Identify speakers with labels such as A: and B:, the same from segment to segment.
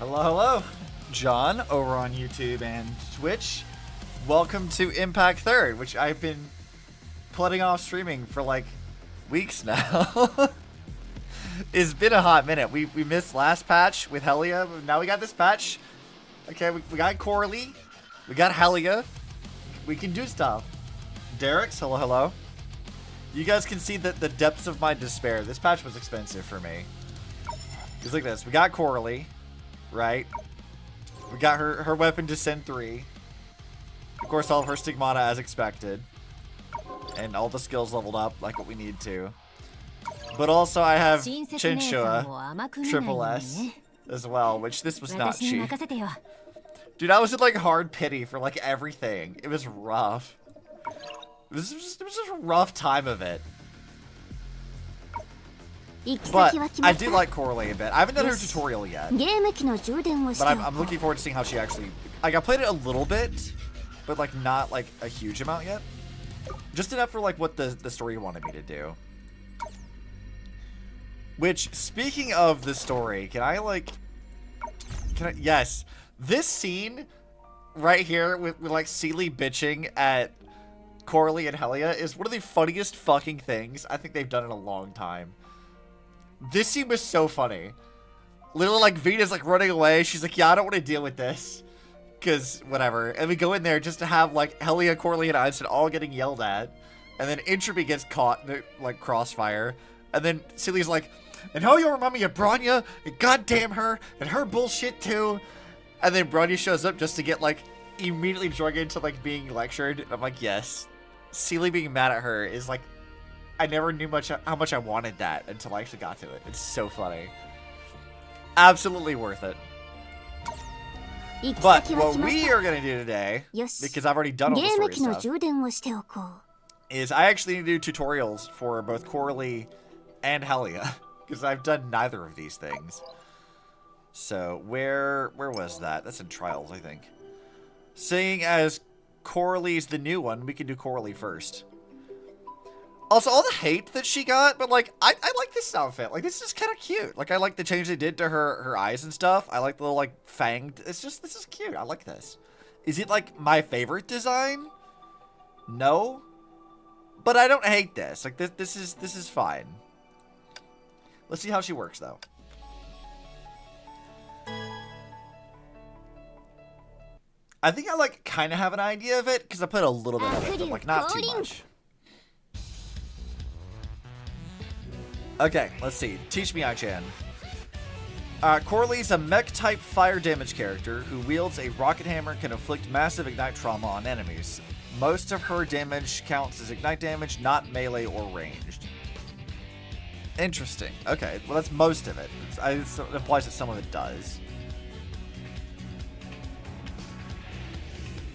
A: Hello, hello. John over on YouTube and Twitch. Welcome to Impact 3rd, which I've been putting off streaming for like weeks now. It's been a hot minute. We missed last patch with Helia. Now we got this patch. Okay, we got Coralie. We got Helia. We can do stuff. Derek's, hello, hello. You guys can see the depths of my despair. This patch was expensive for me. Because look at this. We got Coralie, right? We got her weapon Descend 3. Of course, all of her stigmata as expected. And all the skills leveled up like what we need to. But also I have Chinchua, Triple S, as well, which this was not cheap. Dude, I was in like hard pity for like everything. It was rough. It was just a rough time of it. But I do like Corelia a bit. I haven't done her tutorial yet. But I'm looking forward to seeing how she actually... Like, I played it a little bit, but like not like a huge amount yet. Just enough for like what the story wanted me to do. Which, speaking of the story, can I... Yes. This scene right here with like Seely bitching at Coralie and Helia is one of the funniest fucking things I think they've done in a long time. This scene was so funny. Literally, like, Vita's, like, running away. She's like, yeah, I don't want to deal with this. Because, whatever. And we go in there just to have, like, Helia, Coralie, and Einstein all getting yelled at. And then Entropy gets caught in the, like, crossfire. And then Seely's like, and how you'll remind me of Bronya, and goddamn her, and her bullshit, too. And then Bronya shows up just to get, like, immediately dragged into, like, being lectured. And I'm like, yes. Seely being mad at her is, like, I never knew how much I wanted that until I actually got to it. It's so funny. Absolutely worth it. But what we are going to do today, because I've already done all the story stuff, is I actually need to do tutorials for both Coralie and Helia, because I've done neither of these things. So where was that? That's in Trials, I think. Seeing as Coralie's the new one, we can do Coralie first. Also, all the hate that she got, but, like, I like this outfit. Like, this is kind of cute. Like, I like the change they did to her eyes and stuff. I like the little, like, fanged. This is cute. I like this. Is it, like, my favorite design? No. But I don't hate this. Like, this is fine. Let's see how she works, though. I think I, like, kind of have an idea of it, because I played a little bit of it, but, like, not too much. Okay, let's see. Teach me, I-chan. Coralie's a mech-type fire damage character who wields a rocket hammer and can inflict massive ignite trauma on enemies. Most of her damage counts as ignite damage, not melee or ranged. Interesting. Okay, well that's most of it. It implies that some of it does.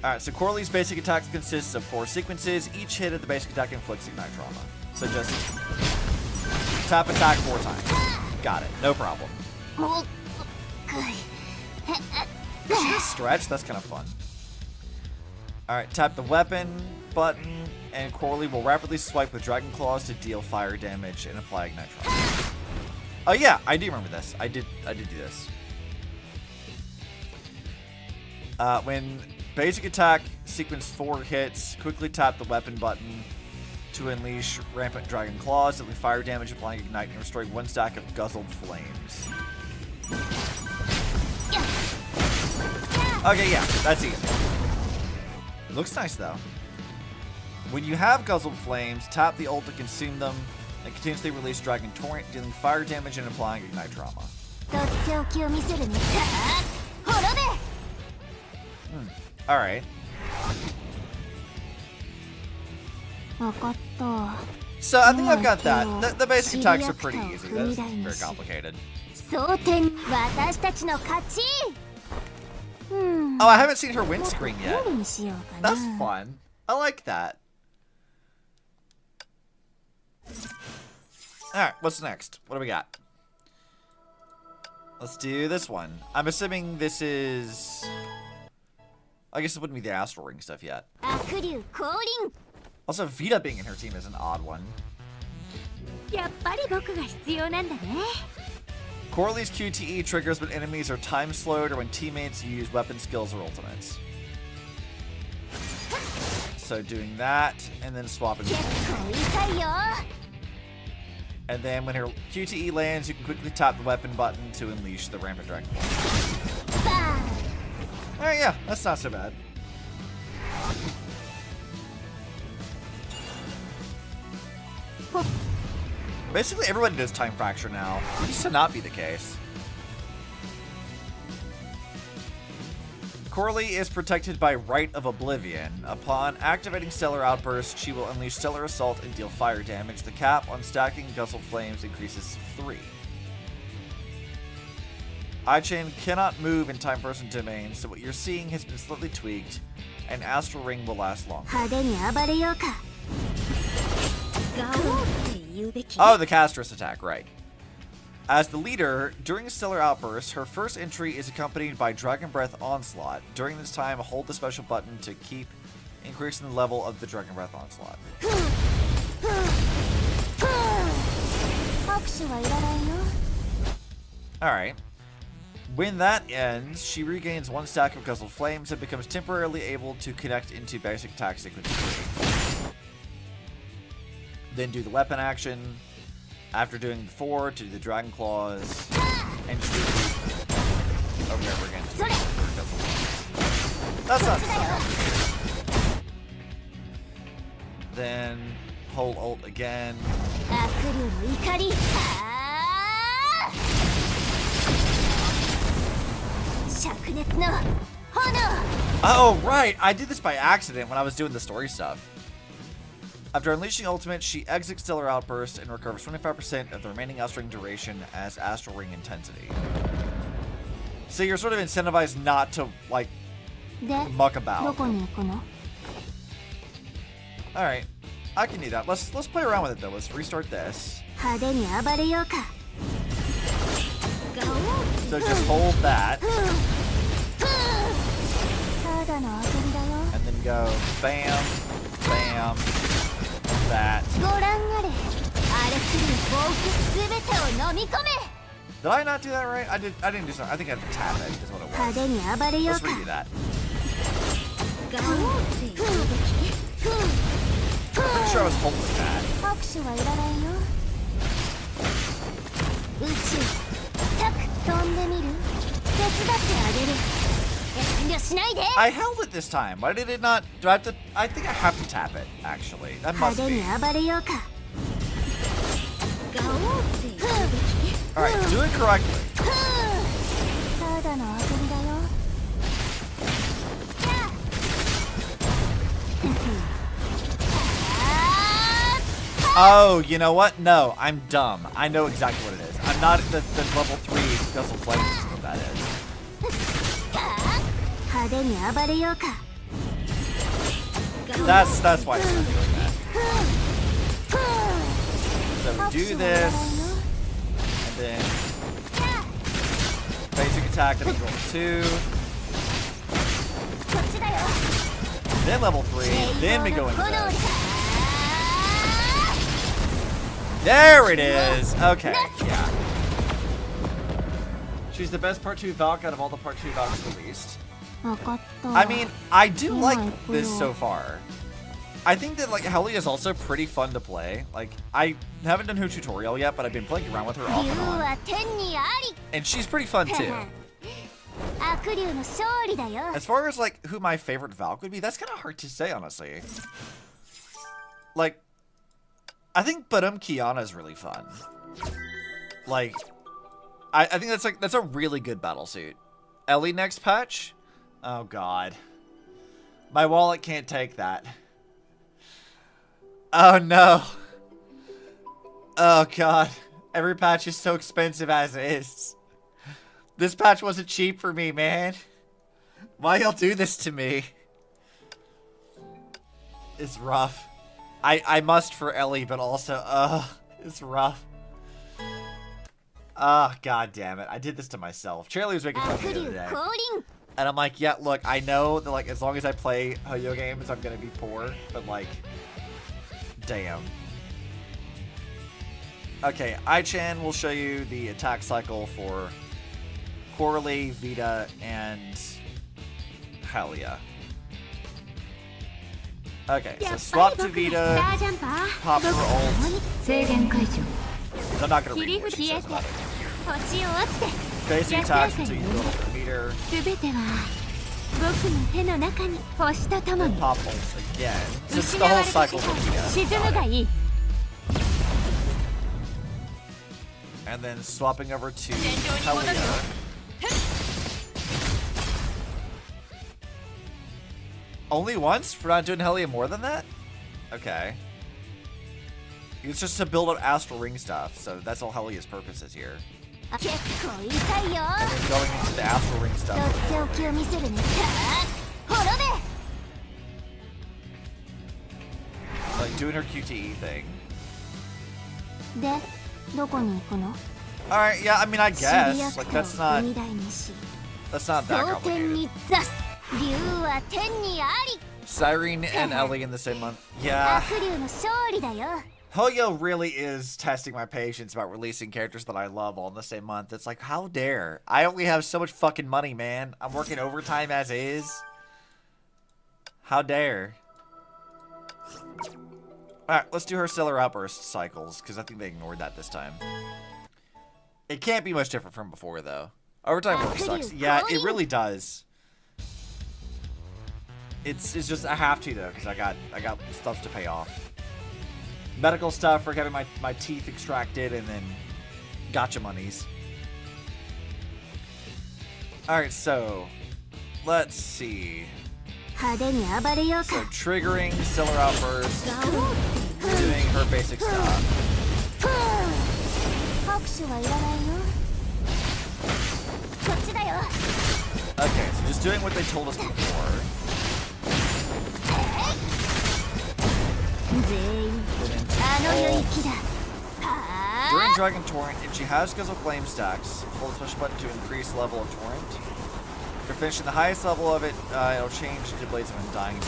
A: Alright, so Coralie's basic attack consists of 4 sequences. Each hit of the basic attack inflicts ignite trauma. So just... tap attack 4 times. Got it. No problem. Is she a stretch? That's kind of fun. Alright, tap the weapon button, and Coralie will rapidly swipe with Dragon Claws to deal fire damage and apply ignite trauma. Oh yeah, I do remember this. I did do this. When basic attack sequence 4 hits, quickly tap the weapon button to unleash rampant dragon claws, dealing fire damage, applying ignite, and restoring 1 stack of guzzled flames. Okay, yeah, that's easy. Looks nice though. When you have guzzled flames, tap the ult to consume them, and continuously release Dragon Torrent, dealing fire damage and applying ignite trauma. Alright. So I think I've got that. The basic attacks are pretty easy. That's very complicated. Oh, I haven't seen her win screen yet. That's fun. I like that. Alright, what's next? What do we got? Let's do this one. I'm assuming this is... I guess it wouldn't be the Astral Ring stuff yet. Also, Vita being in her team is an odd one. Coralie's QTE triggers when enemies are time slowed or when teammates use weapon skills or ultimates. So doing that, and then swapping. And then when her QTE lands, you can quickly tap the weapon button to unleash the Rampant Dragon. Alright, yeah, that's not so bad. Basically, everyone does Time Fracture now. It used to not be the case. Coralie is protected by Rite of Oblivion. Upon activating Stellar Outburst, she will unleash Stellar Assault and deal fire damage. The cap on stacking Guzzled Flames increases 3. I-Chain cannot move in Time Frozen Domain, so what you're seeing has been slightly tweaked, and Astral Ring will last longer. Oh, the Castress attack, right. As the leader, during Stellar Outburst, her first entry is accompanied by Dragon Breath Onslaught. During this time, hold the special button to keep increasing the level of the Dragon Breath Onslaught. Alright. When that ends, she regains 1 stack of Guzzled Flames and becomes temporarily able to connect into basic attack sequence 3. Then do the weapon action. After doing the 4, to do the Dragon Claws, and just do over and over again. That's not so bad. Then hold ult again. Oh, right! I did this by accident when I was doing the story stuff. After unleashing ultimate, she exits Stellar Outburst and recovers 25% of the remaining Astral Ring duration as Astral Ring intensity. So you're sort of incentivized not to, like, muck about. Alright, I can do that. Let's play around with it though. Let's restart this. So just hold that. And then go bam, bam, that. Did I not do that right? I didn't do something. I think I had to tap it is what it was. Let's redo that. I'm pretty sure I was holding that. I held it this time. Why did it not? Do I have to? I think I have to tap it, actually. That must be. Alright, do it correctly. Oh, you know what? No, I'm dumb. I know exactly what it is. I'm not the level 3 Guzzled Flames is what that is. That's why it's not doing that. So we do this, and then basic attack and then level 2. Then level 3, then we go into this. There it is! Okay, yeah. She's the best Part 2 Valk out of all the Part 2 Valks released. I mean, I do like this so far. I think that, like, Helia is also pretty fun to play. Like, I haven't done her tutorial yet, but I've been playing around with her off and on. And she's pretty fun, too. As far as, like, who my favorite Valk would be, that's kind of hard to say, honestly. Like, I think Kiana is really fun. Like, I think that's a really good battlesuit. Ellie next patch? Oh god. My wallet can't take that. Oh no. Oh god. Every patch is so expensive as it is. This patch wasn't cheap for me, man. Why y'all do this to me? It's rough. I must for Ellie, but also, it's rough. God damn it. I did this to myself. Charlie was making fun of me the other day. And I'm like, yeah, look, I know that, like, as long as I play Hoyo games, I'm gonna be poor, but, like, damn. Okay, I-Chan will show you the attack cycle for Coralie, Vita, and Helia. Okay, so swap to Vita, pop her ult. I'm not going to read what she says about it. Basic attacks until you build up the meter. And pop ult again. So it's the whole cycle for Vita. And then swapping over to Helia. Only once? We're not doing Helia more than that? Okay. It's just to build up Astral Ring stuff, so that's all Helia's purpose is here. And then going into the Astral Ring stuff. Like doing her QTE thing. Alright, yeah, I mean, I guess. Like, that's not that complicated. Cyrene and Ellie in the same month. Yeah. Helia really is testing my patience about releasing characters that I love all in the same month. It's like, how dare? I only have so much fucking money, man. I'm working overtime as is. How dare? Alright, let's do her Stellar Outburst cycles, because I think they ignored that this time. It can't be much different from before, though. Overtime work sucks. Yeah, it really does. It's just I have to though, because I got stuff to pay off. Medical stuff for having my teeth extracted, and then gotcha monies. Alright, so let's see. So triggering Stellar Outburst, doing her basic stuff. Okay, so just doing what they told us before. During Dragon Torrent, if she has Guzzle Flame stacks, hold the special button to increase level of Torrent. If you're finishing the highest level of it, it'll change to Blades of Undying.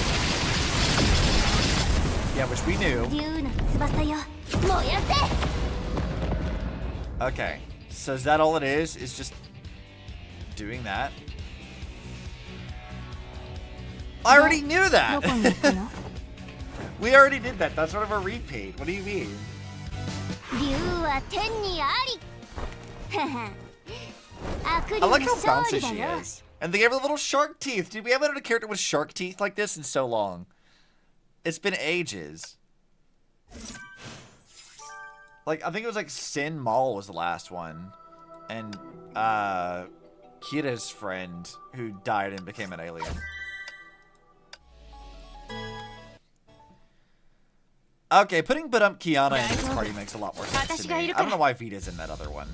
A: Yeah, which we knew. Okay, so is that all it is? Is just doing that? I already knew that! We already did that. That's sort of a repeat. What do you mean? I like how bouncy she is. And they gave her little shark teeth. Dude, we haven't had a character with shark teeth like this in so long. It's been ages. Like, I think it was like Sin Maul was the last one. And, Kira's friend who died and became an alien. Okay, putting Kiana in this party makes a lot more sense to me. I don't know why Vita's in that other one.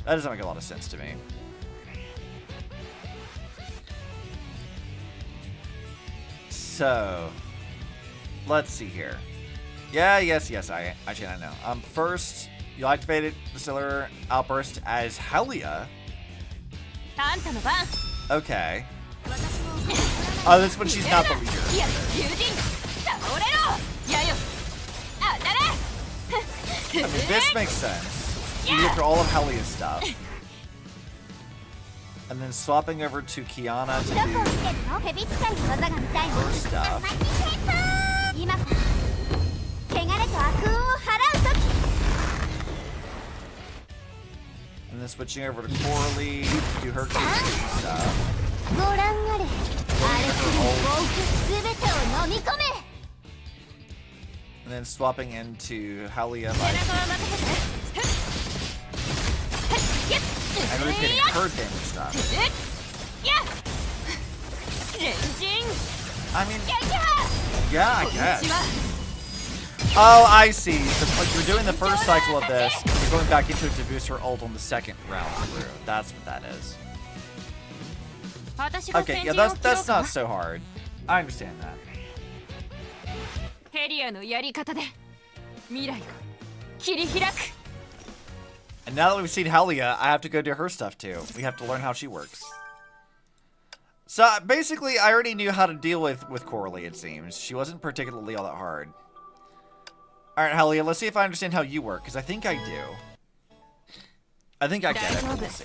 A: That doesn't make a lot of sense to me. So, let's see here. Yeah, yes, I know. First, you activated the Stellar Outburst as Helia. Okay. Oh, that's when she's not the leader. I mean, this makes sense. You get through all of Helia's stuff. And then swapping over to Kiana to do her stuff. And then switching over to Coralie to do her stuff. And then swapping into Helia by and repeating her damage stuff. I mean, yeah, I guess. Oh, I see. So, like, you're doing the first cycle of this, and you're going back into it to boost her ult on the second round through. That's what that is. Okay, yeah, that's not so hard. I understand that. And now that we've seen Helia, I have to go do her stuff too. We have to learn how she works. So basically, I already knew how to deal with Coralie, it seems. She wasn't particularly all that hard. Alright, Helia, let's see if I understand how you work, because I think I do. I think I get it, but we'll see.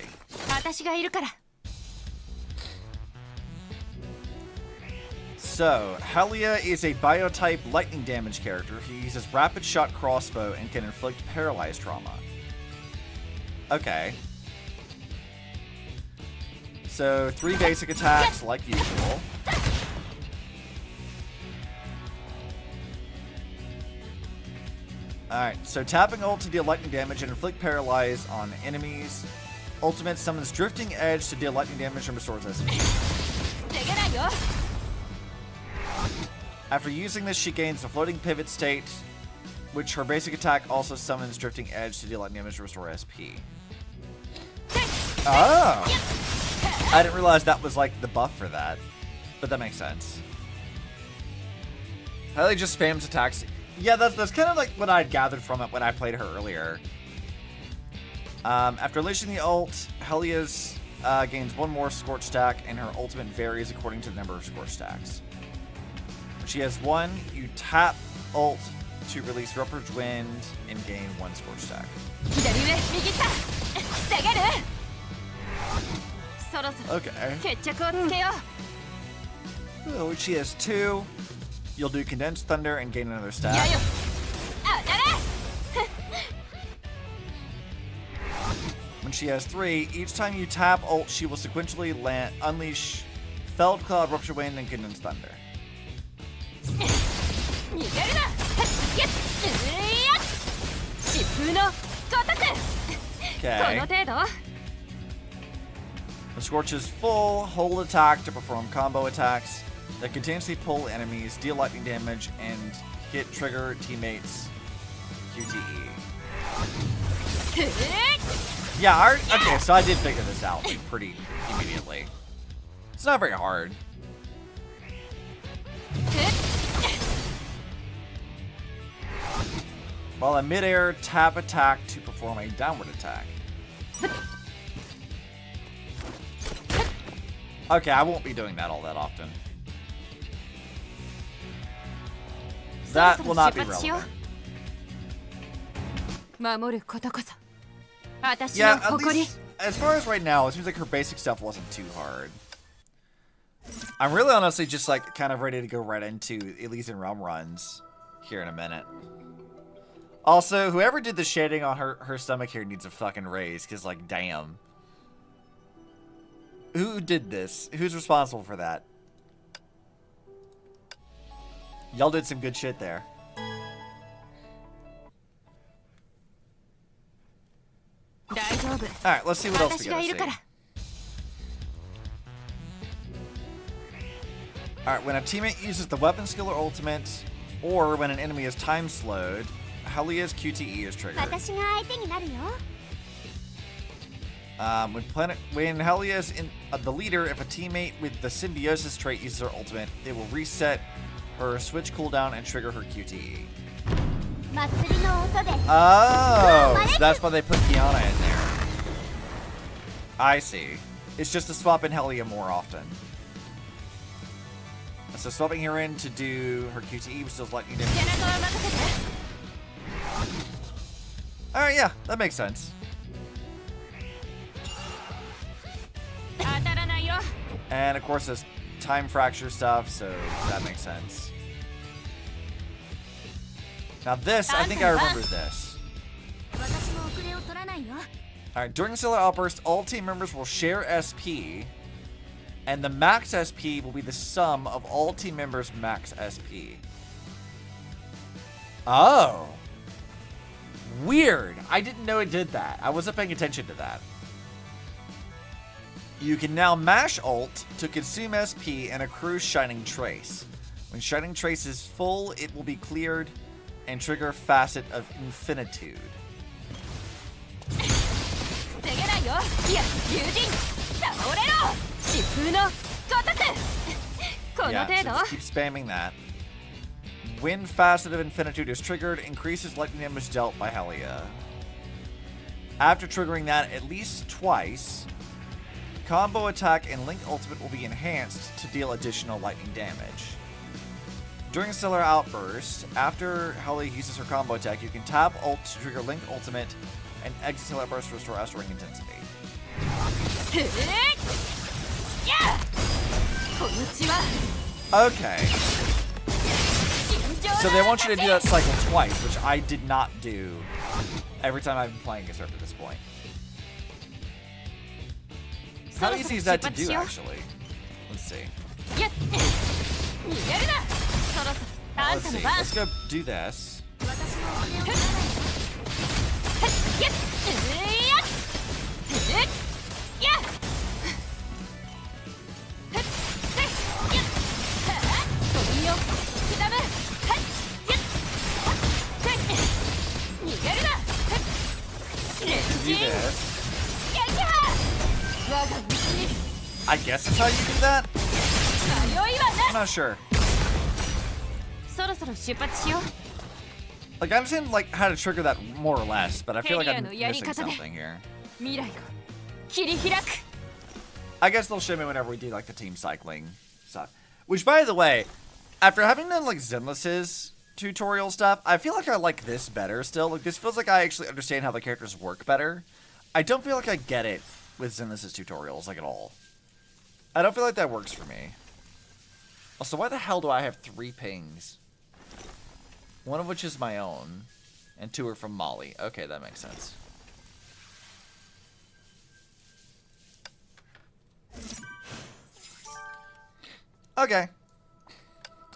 A: So, Helia is a biotype lightning damage character. He uses rapid shot crossbow and can inflict paralyzed trauma. Okay. So, 3 basic attacks, like usual. Alright, so tapping ult to deal lightning damage and inflict paralyze on enemies. Ultimate summons Drifting Edge to deal lightning damage and restores SP. After using this, she gains a floating pivot state, which her basic attack also summons Drifting Edge to deal lightning damage and restore SP. Oh! I didn't realize that was like the buff for that, but that makes sense. Helia just spams attacks. Yeah, that's kind of like what I'd gathered from it when I played her earlier. After unleashing the ult, Helia's gains 1 more Scorch stack, and her ultimate varies according to the number of Scorch stacks. When she has 1, you tap ult to release Ruptured Wind and gain 1 Scorch stack. Okay. Oh, when she has 2, you'll do Condensed Thunder and gain another stack. When she has 3, each time you tap ult, she will sequentially unleash Felled Cloud, Rupture Wind, and Condensed Thunder. Okay. The Scorch is full, hold attack to perform combo attacks that continuously pull enemies, deal lightning damage, and hit trigger teammates QTE. Yeah, okay, so I did figure this out like, pretty immediately. It's not very hard. While in midair, tap attack to perform a downward attack. Okay, I won't be doing that all that often. That will not be relevant. Yeah, at least, as far as right now, it seems like her basic stuff wasn't too hard. I'm really honestly just like kind of ready to go right into Elysian Realm runs here in a minute. Also, whoever did the shading on her stomach here needs a fucking raise, because like, damn. Who did this? Who's responsible for that? Y'all did some good shit there. Alright, let's see what else we gotta see. Alright, when a teammate uses the weapon skill or ultimate, or when an enemy is time slowed, Helia's QTE is triggered. When Helia is the leader, if a teammate with the symbiosis trait uses her ultimate, it will reset her switch cooldown and trigger her QTE. Oh, so that's why they put Kiana in there. I see. It's just to swap in Helia more often. So swapping her in to do her QTE was still lightning damage. Alright, yeah, that makes sense. And of course there's time fracture stuff, so that makes sense. Now this, I think I remember this. Alright, during Stellar Outburst, all team members will share SP, and the max SP will be the sum of all team members' max SP. Oh. Weird. I didn't know it did that. I wasn't paying attention to that. You can now mash ult to consume SP and accrue Shining Trace. When Shining Trace is full, it will be cleared and trigger Facet of Infinitude. Yeah, so just keep spamming that. When Facet of Infinitude is triggered, increases lightning damage dealt by Helia. After triggering that at least twice, combo attack and Link Ultimate will be enhanced to deal additional lightning damage. During Stellar Outburst, after Helia uses her combo attack, you can tap ult to trigger Link Ultimate and exit Stellar Outburst to restore Astral Ring intensity. Okay. So they want you to do that cycle twice, which I did not do every time I've been playing against her at this point. How easy is that to do, actually? Let's see. Let's see. Let's go do this. Do this. I guess that's how you do that? I'm not sure. Like, I understand like how to trigger that more or less, but I feel like I'm missing something here. I guess they'll show me whenever we do like the team cycling stuff. Which, by the way, after having done like Zenless's tutorial stuff, I feel like I like this better still. Like, this feels like I actually understand how the characters work better. I don't feel like I get it with Zenless's tutorials, like, at all. I don't feel like that works for me. Also, why the hell do I have 3 pings? One of which is my own, and 2 are from Molly. Okay, that makes sense. Okay.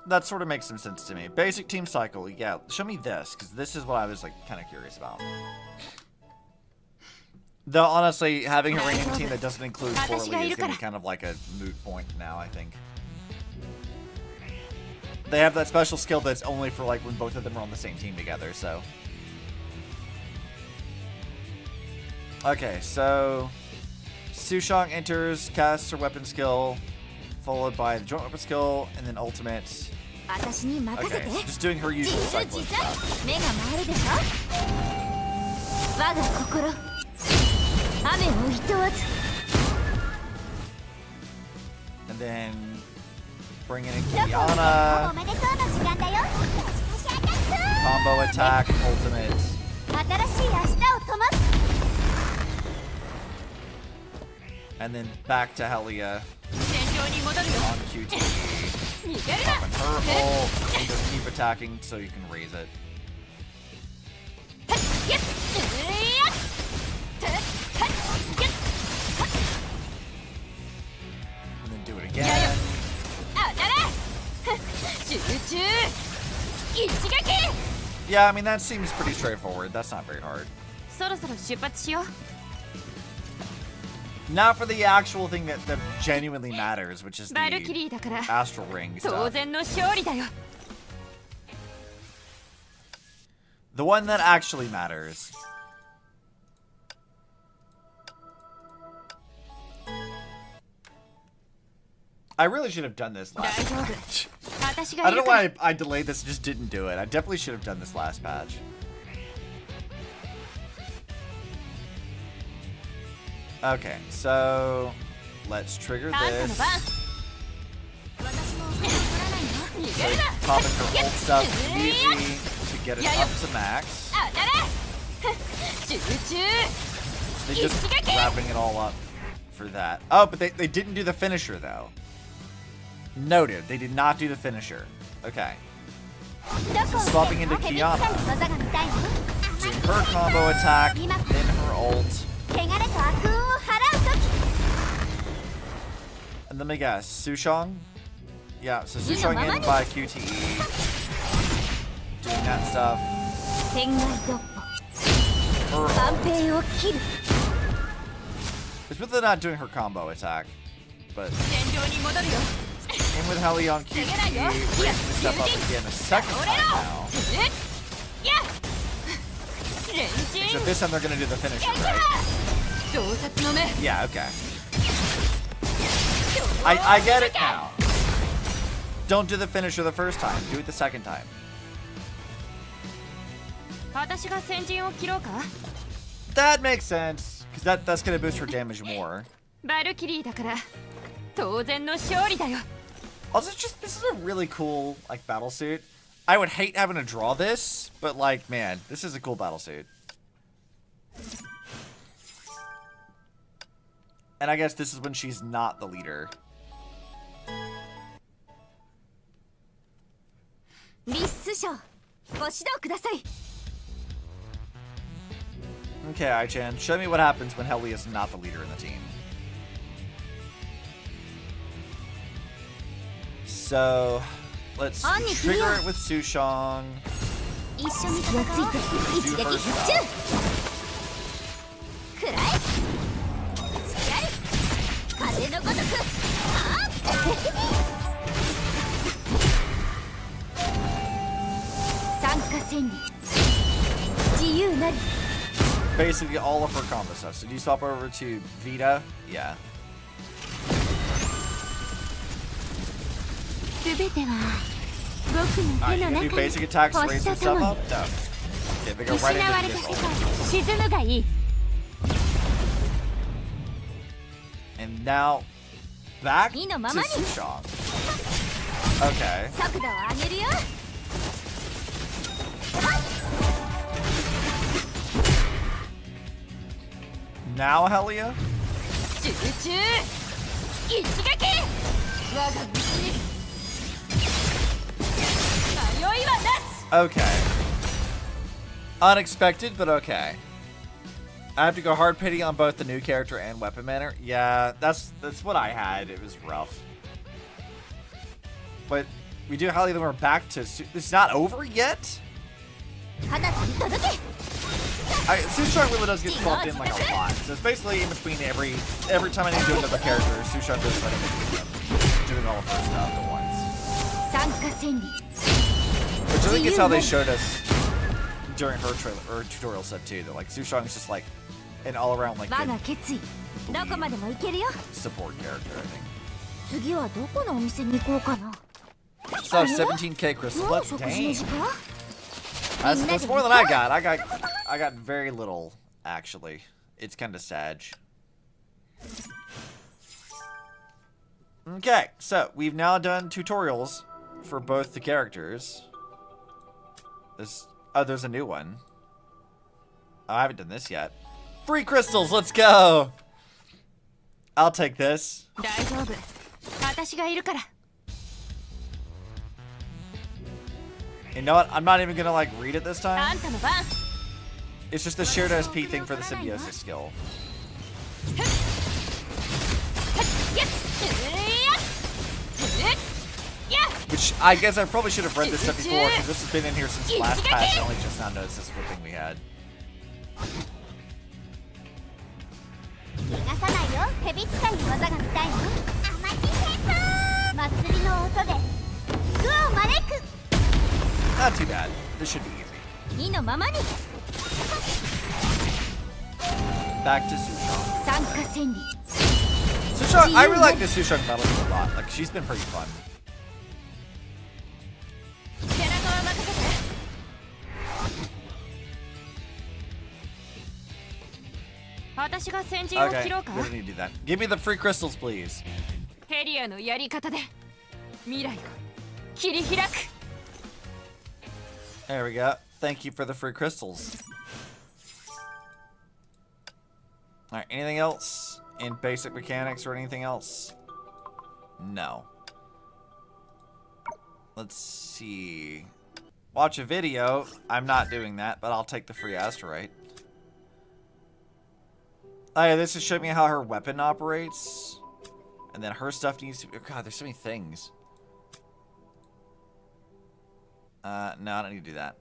A: That sort of makes some sense to me. Basic team cycle, yeah. Show me this, because this is what I was, like, kind of curious about. Though, honestly, having a reigning team that doesn't include Corelia is going to be kind of like a moot point now, I think. They have that special skill that's only for, like, when both of them are on the same team together, so. Okay, so Sushong enters, casts her weapon skill, followed by the joint weapon skill, and then ultimate. Okay, so just doing her usual cycling stuff. And then bringing in Kiana. Combo attack, ultimate. And then back to Helia on QT. Popping her ult, and just keep attacking so you can raise it. And then do it again. Yeah, I mean, that seems pretty straightforward. That's not very hard. Now for the actual thing that genuinely matters, which is the Astral Ring stuff. The one that actually matters. I really should have done this last patch. I don't know why I delayed this and just didn't do it. I definitely should have done this last patch. Okay, so let's trigger this. So popping her ult stuff immediately to get it up to max. They're just wrapping it all up for that. Oh, but they didn't do the finisher though. Noted, they did not do the finisher. Okay. So swapping into Kiana. Doing her combo attack, then her ult. And let me guess, Sushong? Yeah, so Sushong in by QTE. Doing that stuff. Her ult. It's with not doing her combo attack, but in with Helia on QTE, raising the step up again a second time now. So this time they're gonna do the finisher, right? Yeah, okay. I get it now. Don't do the finisher the first time. Do it the second time. That makes sense, because that's gonna boost her damage more. Also, this is a really cool, like, battle suit. I would hate having to draw this, but, like, man, this is a cool battle suit. And I guess this is when she's not the leader. Okay, Ai-chan, show me what happens when Helia is not the leader in the team. So, let's trigger it with Sushong. Do her stuff. Basically all of her combo stuff. So do you swap over to Vita? Yeah. You can do basic attacks, raise and stuff up? No. Okay, they go right into this. And now, back to Sushong. Okay. Now, Helia? Okay. Unexpected, but okay. I have to go hard pitting on both the new character and weapon manner. Yeah, that's what I had. It was rough. But we do Helia, then we're back to... It's not over yet? Sushong really does get swapped in like a lot. So it's basically in between every time I need to do another character, Sushong goes right in between them, doing all of her stuff at once. Which I think is how they showed us during her trailer or tutorial set too. That like Sushong is just like an all-around like support character, I think. So 17k crystals. Let's dang. That's more than I got. I got very little, actually. It's kind of sad. Okay, so we've now done tutorials for both the characters. There's a new one. Oh, I haven't done this yet. Free crystals, let's go! I'll take this. You know what? I'm not even gonna like read it this time. It's just the shared SP thing for the symbiosis skill. Which I guess I probably should have read this stuff before, because this has been in here since last patch. I only just now noticed this whipping we had. Not too bad. This should be easy. Back to Sushong. Sushong, I really like this Sushong battle a lot. Like, she's been pretty fun. Okay, we don't need to do that. Give me the free crystals, please. There we go. Thank you for the free crystals. Alright, anything else in basic mechanics or anything else? No. Let's see. Watch a video. I'm not doing that, but I'll take the free asteroid. Oh yeah, this is showing me how her weapon operates. And then her stuff needs to be... Oh god, there's so many things. No, I don't need to do that.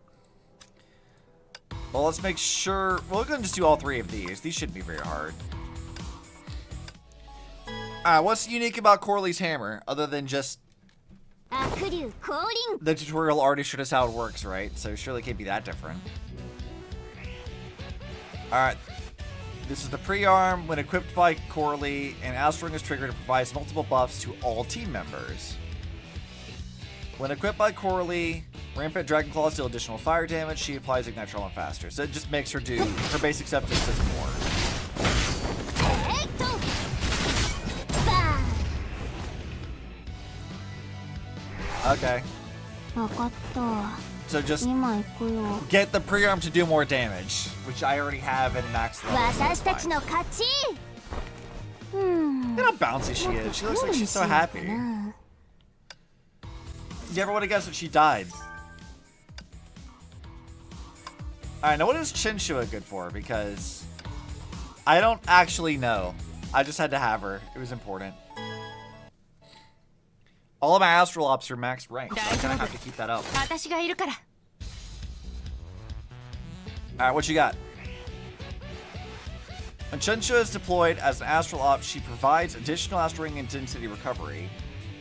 A: Well, let's make sure... Well, we're going to just do all three of these. These shouldn't be very hard. What's unique about Coralie's hammer, other than just... The tutorial already showed us how it works, right? So surely it can't be that different. Alright. This is the pre-arm. When equipped by Corelia, an Astral Ring is triggered and provides multiple buffs to all team members. When equipped by Corelia, Rampant Dragon Claws deal additional fire damage. She applies Ignite Trauma faster. So it just makes her do her basic stuff, just does more. Okay. So just get the pre-arm to do more damage, which I already have in max level. So look how bouncy she is. She looks like she's so happy. You ever would have guessed that she died? Alright, now what is Chinchua good for? Because I don't actually know. I just had to have her. It was important. All of my Astral Ops are max rank, so I'm gonna have to keep that up. Alright, what you got? When Chinchua is deployed as an Astral Op, she provides additional Astral Ring intensity recovery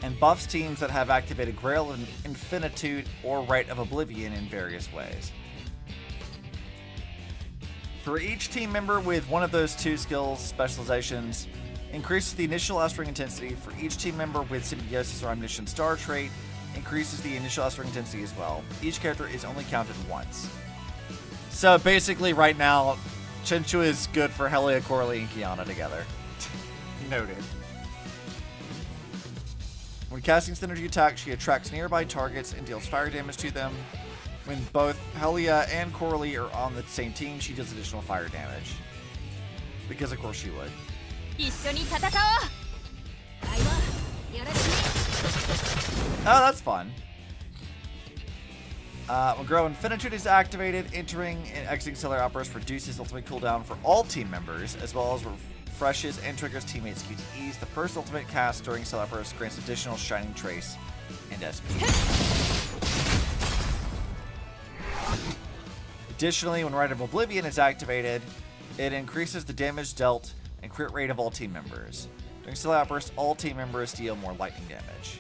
A: and buffs teams that have activated Grail of Infinitude or Rite of Oblivion in various ways. For each team member with one of those two skills specializations, increases the initial Astral Ring intensity. For each team member with Symbiosis or Omniscient Star trait, increases the initial Astral Ring intensity as well. Each character is only counted once. So basically right now, Chinchua is good for Helia, Coralie, and Kiana together. Noted. When casting synergy attack, she attracts nearby targets and deals fire damage to them. When both Helia and Coralie are on the same team, she does additional fire damage. Because of course she would. Oh, that's fun. When Grow Infinitude is activated, entering and exiting Stellar Outburst reduces ultimate cooldown for all team members, as well as refreshes and triggers teammates' QTEs. The first ultimate cast during Stellar Outburst grants additional Shining Trace and SP. Additionally, when Rite of Oblivion is activated, it increases the damage dealt and crit rate of all team members. During Stellar Outburst, all team members deal more lightning damage.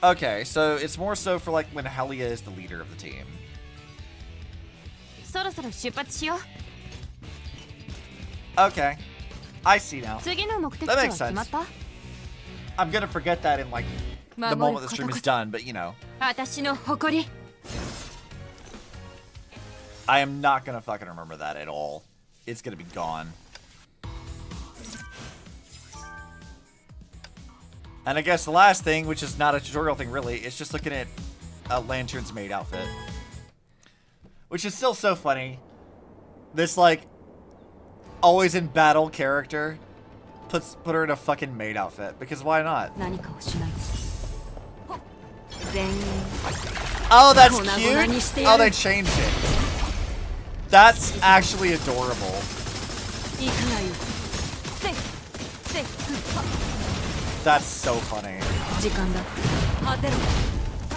A: Okay, so it's more so for like when Helia is the leader of the team. Okay, I see now. That makes sense. I'm gonna forget that in like the moment the stream is done, but you know. I am not gonna fucking remember that at all. It's gonna be gone. And I guess the last thing, which is not a tutorial thing really, is just looking at a Lantern's maid outfit. Which is still so funny. This, like, always in battle character put her in a fucking maid outfit. Because why not? Oh, that's cute? Oh, they changed it. That's actually adorable. That's so funny.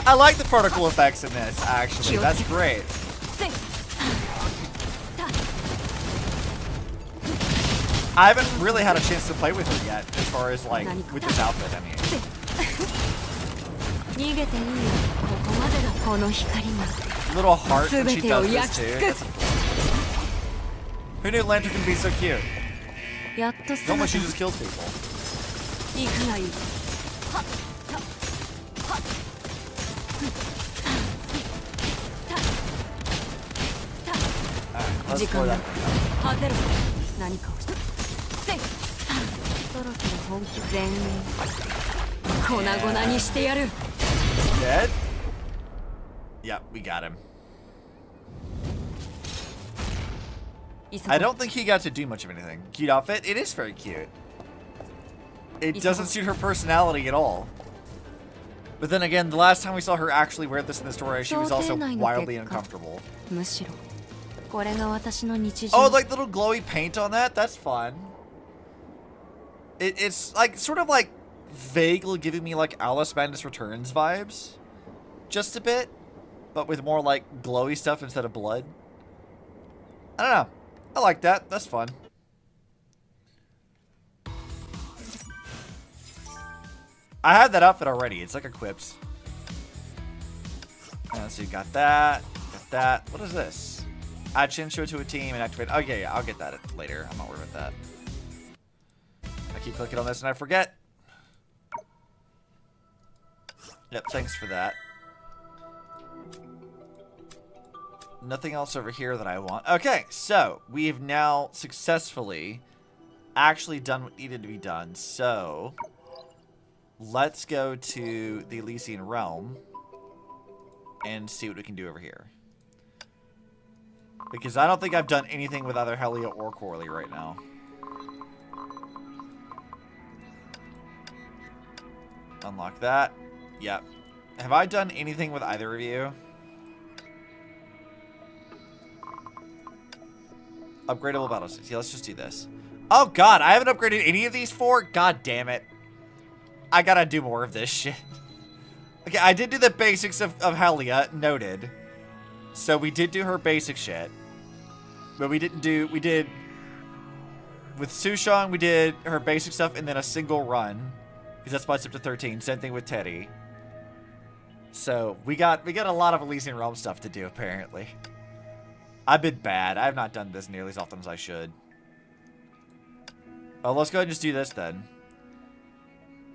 A: I like the particle effects in this, actually. That's great. I haven't really had a chance to play with her yet, as far as, like, with this outfit, I mean. Little heart when she does this, too. Who knew Lantern can be so cute? Normally she just kills people. Alright, let's pour that thing up. Dead? Yep, we got him. I don't think he got to do much of anything. Cute outfit? It is very cute. It doesn't suit her personality at all. But then again, the last time we saw her actually wear this in the story, she was also wildly uncomfortable. Oh, like little glowy paint on that? That's fun. It's like sort of like vaguely giving me like Alice Madness Returns vibes. Just a bit. But with more like glowy stuff instead of blood. I don't know. I like that. That's fun. I had that outfit already. It's like equipped. So you got that. Got that. What is this? Add Chinchua to a team and activate. Oh, yeah, I'll get that later. I'm not worried about that. I keep clicking on this and I forget. Yep, thanks for that. Nothing else over here that I want. Okay, so we have now successfully actually done what needed to be done. So let's go to the Elysian Realm and see what we can do over here. Because I don't think I've done anything with either Helia or Corelia right now. Unlock that. Yep. Have I done anything with either of you? Upgradable Battlesuits. Yeah, let's just do this. Oh god, I haven't upgraded any of these four? God damn it. I gotta do more of this shit. Okay, I did do the basics of Helia, noted. So we did do her basic shit. But we didn't do, we did, with Sushong, we did her basic stuff and then a single run. Because that spawns up to 13. Same thing with Teddy. So we got a lot of Elysian Realm stuff to do, apparently. I've been bad. I have not done this nearly as often as I should. Oh, let's go ahead and just do this then.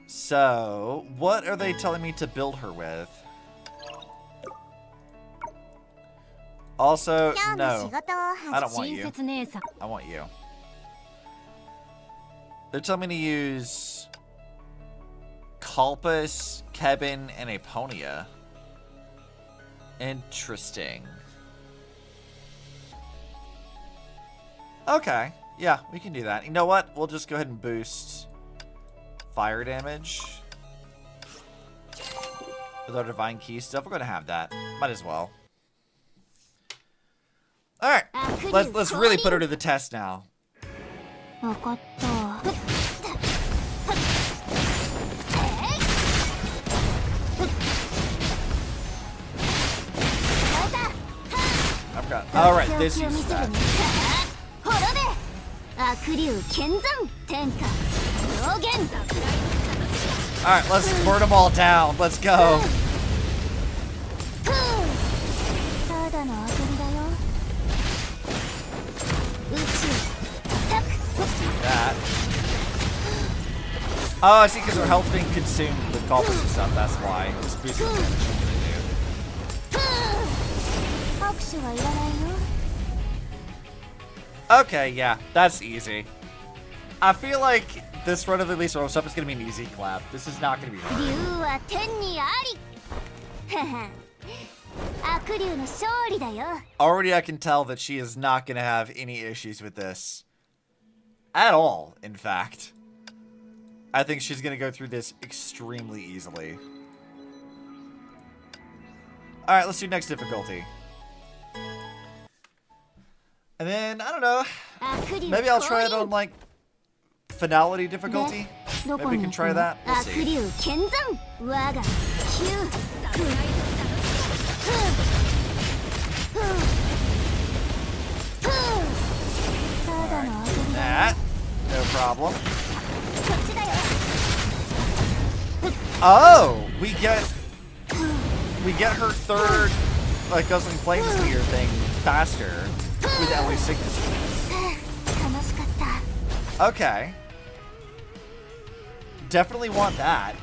A: So, what are they telling me to build her with? Also, no. I don't want you. I want you. They're telling me to use Kalpus, Kevin, and Aponia. Interesting. Okay. Yeah, we can do that. You know what? We'll just go ahead and boost fire damage. With our Divine Key stuff, we're going to have that. Might as well. Alright. Let's really put her to the test now. I've got. Alright, this uses that. Alright, let's burn them all down. Let's go. That. Oh, I see, because her health's being consumed with Kalpus and stuff. That's why. Just boosting the damage I'm gonna do. Okay, yeah, that's easy. I feel like this run of the Elysian Realm stuff is gonna be an easy clap. This is not gonna be hard. Already I can tell that she is not gonna have any issues with this. At all, in fact. I think she's gonna go through this extremely easily. Alright, let's do next difficulty. And then, I don't know, maybe I'll try it on, like, finality difficulty. Maybe we can try that. We'll see. Alright, that. No problem. Oh! We get her third, like, Guzzling Flame Spear thing faster. With Ellie's sicknesses. Okay. Definitely want that.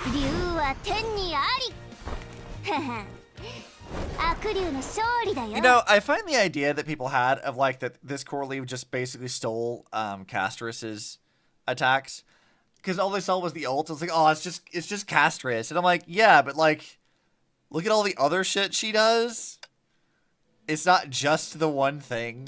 A: You know, I find the idea that people had of like that this Corelia just basically stole Castrus's attacks. Because all they saw was the ult. I was like, oh, it's just Castrus. And I'm like, yeah, but like, look at all the other shit she does. It's not just the one thing.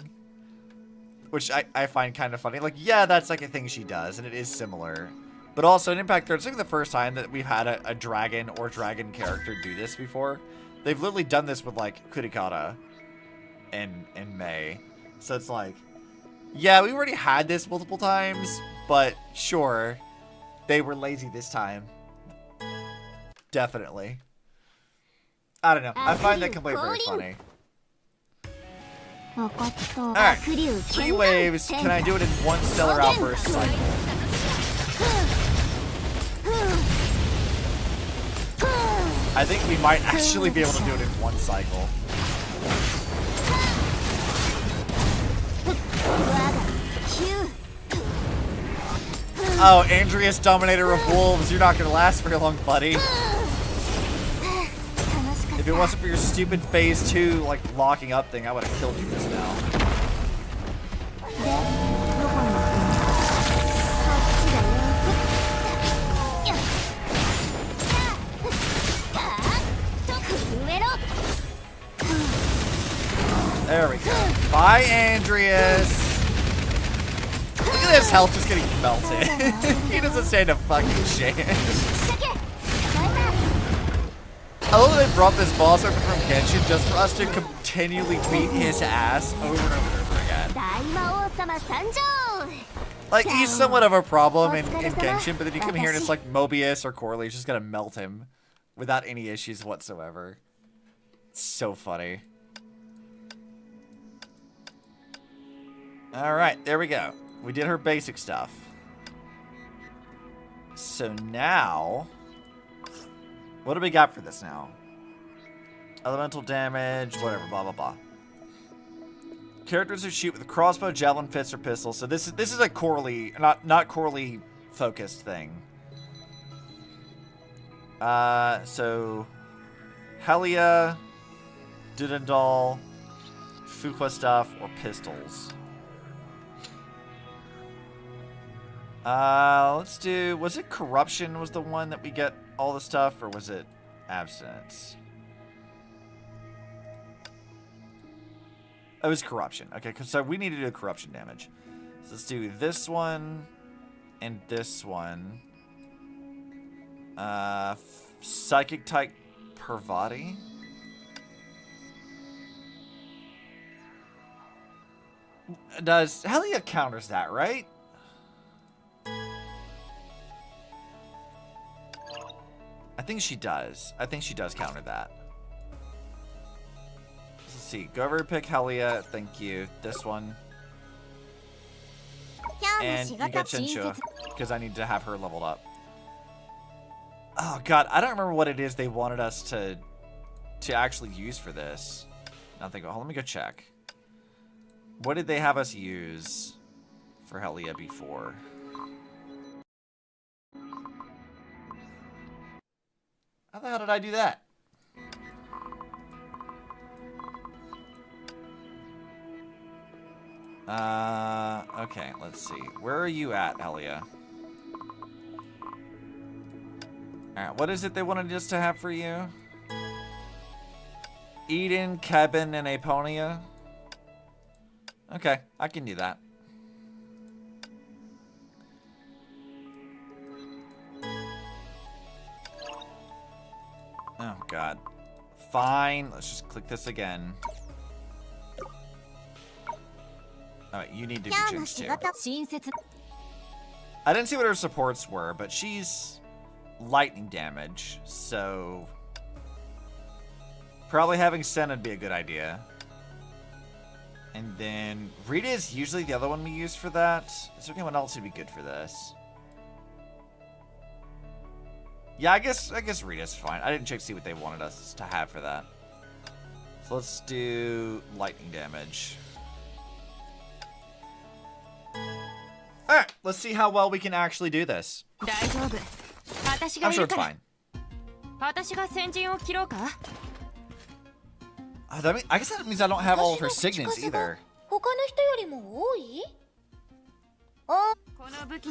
A: Which I find kind of funny. Like, yeah, that's like a thing she does, and it is similar. But also in Impact 3, it's like the first time that we've had a dragon or dragon character do this before. They've literally done this with, like, Kurikata and Mei. So it's like, yeah, we already had this multiple times, but sure, they were lazy this time. Definitely. I don't know. I find that complaint very funny. Alright. 3 waves. Can I do it in one stellar outburst cycle? I think we might actually be able to do it in one cycle. Oh, Andreas, Dominator of Wolves. You're not going to last very long, buddy. If it wasn't for your stupid phase 2, like, locking up thing, I would have killed you just now. There we go. Bye, Andreas. Look at his health just getting melted. He doesn't stand a fucking chance. I love that they brought this boss over from Genshin just for us to continually beat his ass over and over and over again. Like, he's somewhat of a problem in Genshin, but then you come here and it's like Mobius or Corelia is just gonna melt him without any issues whatsoever. It's so funny. Alright, there we go. We did her basic stuff. So now, what do we got for this now? Elemental damage, whatever, blah blah blah. Characters who shoot with a crossbow, javelin, fist, or pistol. So this is a Coralie, not Coralie focused thing. So Helia, Dudendal, Fuqua stuff, or pistols. Let's do, was it Corruption was the one that we get all the stuff, or was it Abstinence? It was Corruption. Okay, so we need to do Corruption damage. So let's do this one and this one. Psychic type Parvati. Does Helia counters that, right? I think she does. I think she does counter that. Let's see. Go over and pick Helia. Thank you. This one. And you get Chinchua, because I need to have her leveled up. Oh god, I don't remember what it is they wanted us to actually use for this. Nothing. Let me go check. What did they have us use for Helia before? How the hell did I do that? Okay, let's see. Where are you at, Helia? Alright, what is it they wanted us to have for you? Eden, Kevin, and Aponia? Okay, I can do that. Oh, God. Fine. Let's just click this again. Alright, you need to be changed too. I didn't see what her supports were, but she's lightning damage, so probably having Sen would be a good idea. And then Rita is usually the other one we use for that. Is there anyone else who'd be good for this? Yeah, I guess Rita's fine. I didn't check to see what they wanted us to have for that. So let's do lightning damage. Alright, let's see how well we can actually do this. I'm sure it's fine. I guess that means I don't have all of her signets either.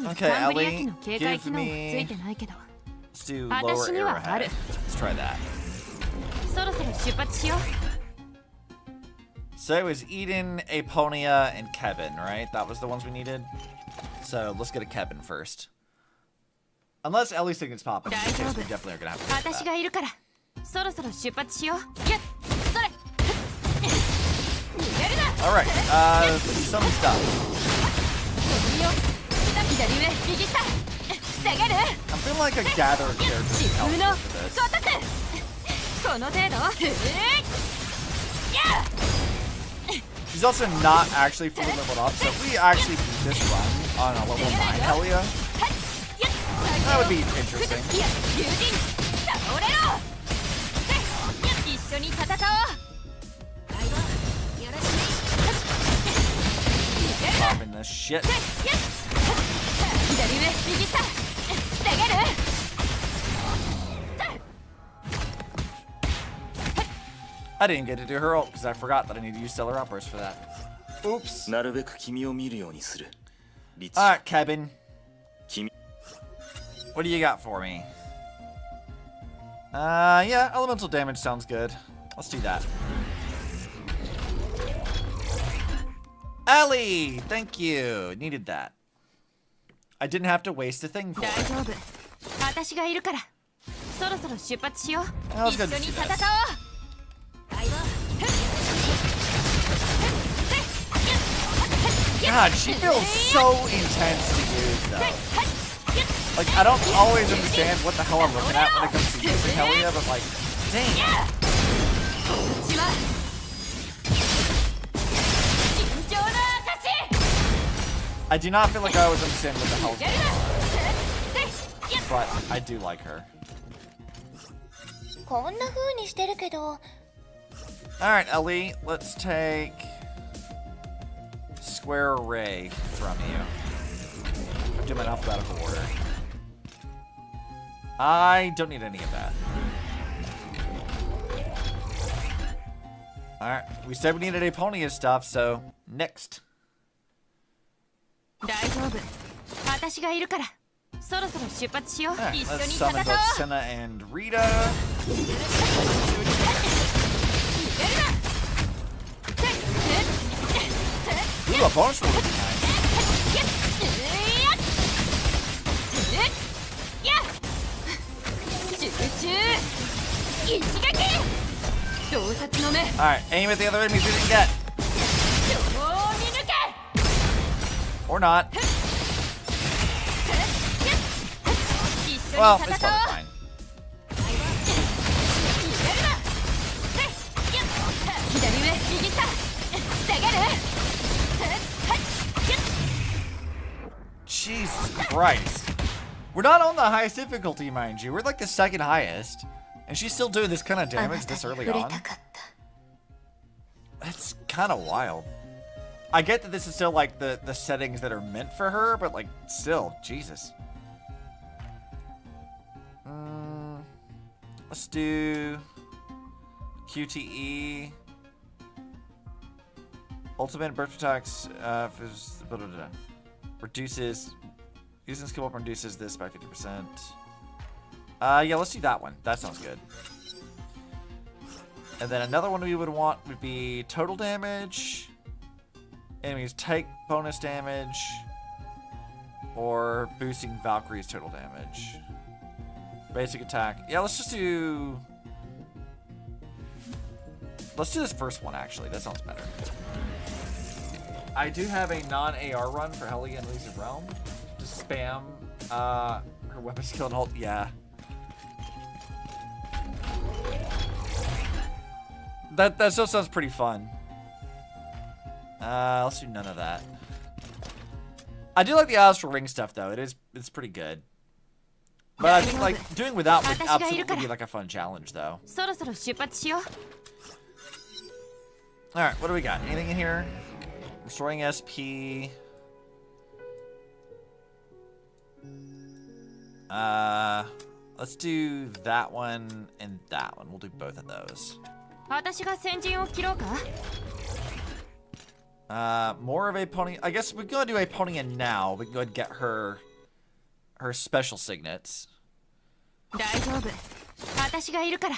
A: Okay, Ellie, give me... Let's do lower arrowhead. Let's try that. So it was Eden, Aponia, and Kevin, right? That was the ones we needed. So let's get a Kevin first. Unless Ellie's signet's popping, in which case we definitely are gonna have to do that. Alright, some stuff. I'm feeling like a gatherer character can help me with this. She's also not actually fully leveled up, so if we actually beat this run on a level 9 Helia, that would be interesting. Popping this shit. I didn't get to do her ult because I forgot that I need to use Stellar Outburst for that. Oops. Alright, Kevin. What do you got for me? Yeah, elemental damage sounds good. Let's do that. Ellie! Thank you. Needed that. I didn't have to waste a thing for it.
B: 大丈夫。私がいるから。そろそろ出発しよう。
A: Let's
B: 一
A: go
B: 緒
A: do
B: に
A: this.
B: 戦おう。
A: God, she feels so intense to use though. Like, I don't always understand what the hell I'm looking at when it comes to using Helia, but like, dang. I do not feel like I always understand what the hell's going on. But I do like her.
C: こんな風にしてるけど。
A: Alright, Ellie, let's take Square Array from you. Do them in alphabetical order. I don't need any of that. Alright, we said we needed Aponia stuff, so next.
B: 大丈夫。私がいるから。そろそろ出発しよう。
A: Alright,
B: 一緒
A: let's
B: に戦おう。
A: summon both Senna and Rita. Ooh, a bonus roll would be nice.
B: 集中。一撃。洞察の目。
A: Alright, aim at the other enemies we didn't get.
B: もう見抜け。
A: Or not.
B: 一緒
A: Well,
B: に
A: it's
B: 戦お
A: probably
B: う。
A: fine.
B: 左上、右下。下がる。
A: Jesus Christ. We're not on the highest difficulty, mind you. We're like the second highest. And she's still doing this kind of damage this early on. That's kind of wild. I get that this is still like the settings that are meant for her, but like still, Jesus. Let's do QTE. Ultimate burst attacks reduces using skill weapon reduces this by 50%. Yeah, let's do that one. That sounds good. And then another one we would want would be total damage. Enemies take bonus damage. Or boosting Valkyrie's total damage. Basic attack. Yeah, let's just do... Let's do this first one, actually. That sounds better. I do have a non-AR run for Helia and Elysian Realm. Just spam her weapon skill and hold. Yeah. That still sounds pretty fun. Let's do none of that. I do like the Astral Ring stuff though. It's pretty good. But I think like doing without would absolutely be like a fun challenge though.
B: そろそろ出発しよう。
A: Alright, what do we got? Anything in here? Restoring SP. Let's do that one and that one. We'll do both of those.
B: 私が先陣を切ろうか。
A: More of Aponia. I guess we're gonna do Aponia now. We can go ahead and get her special signets.
B: 大丈夫。私がいるから。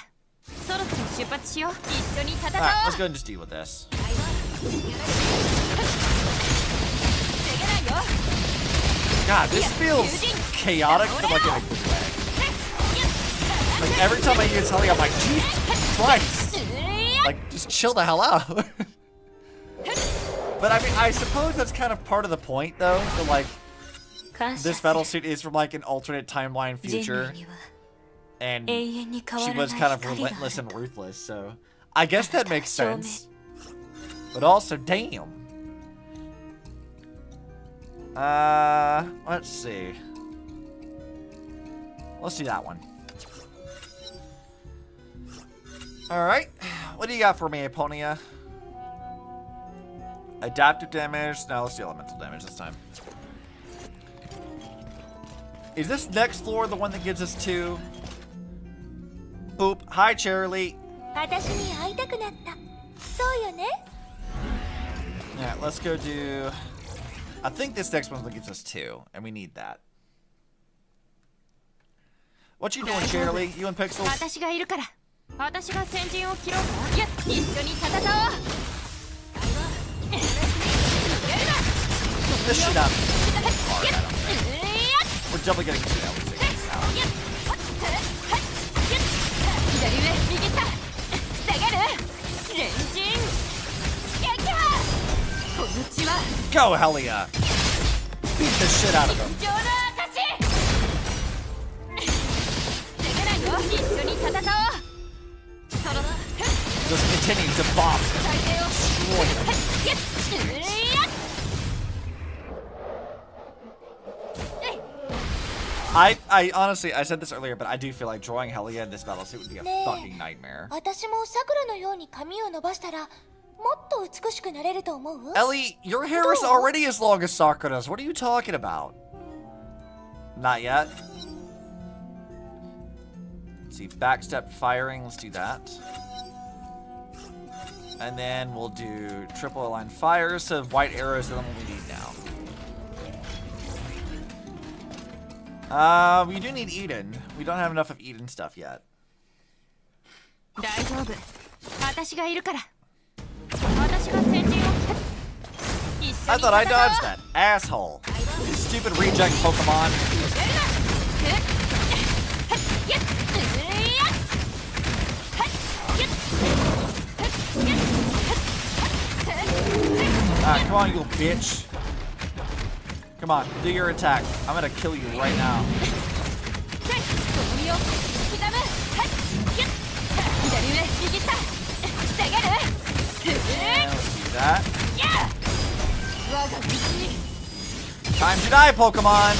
B: そろそろ出発しよう。一緒に戦おう。
A: Alright, let's go ahead and just deal with this. God, this feels chaotic, but like in a good way. Like every time I use Helia, I'm like, Jesus Christ! Like, just chill the hell out. But I mean, I suppose that's kind of part of the point, though. That like, this battlesuit is from like an alternate timeline future, and she was kind of relentless and ruthless. So I guess that makes sense. But also, damn. Let's see. Let's do that one. Alright. What do you got for me, Aponia? Adaptive damage. Now let's do elemental damage this time. Is this next floor the one that gives us 2? Boop. Hi, Charlie. Alright, let's go do... I think this next one gives us 2, and we need that. What you doing, Charlie? You and Pixels?
B: 私がいるから。私が先陣を切ろうか。いや、一緒に戦おう。
A: this shit up. Hard, I don't think. We're definitely getting two Ellie signets now.
B: 左上右下下がるレンジン撃破この血は
A: Go, Helia! Beat the shit out of him.
B: 情の証逃げないよ一緒に戦おうその
A: Just continue to bomb.
B: 最低を
A: Destroy him. I honestly, I said this earlier, but I do feel like drawing Helia in this battlesuit would be a fucking nightmare.
C: 私も桜のように髪を伸ばしたらもっと美しくなれると思う？
A: Ellie, your hair is already as long as Sakura's. What are you talking about? Not yet. Let's see, backstep firing. Let's do that. And then we'll do triple align fires. So white arrows are the one we need now. We do need Eden. We don't have enough of Eden stuff yet.
B: 大丈夫私がいるから私が先陣を
A: I thought I dodged that. Asshole. Stupid reject Pokemon. Ah, come on, you little bitch. Come on, do your attack. I'm gonna kill you right now. And let's do that. Time to die, Pokemon!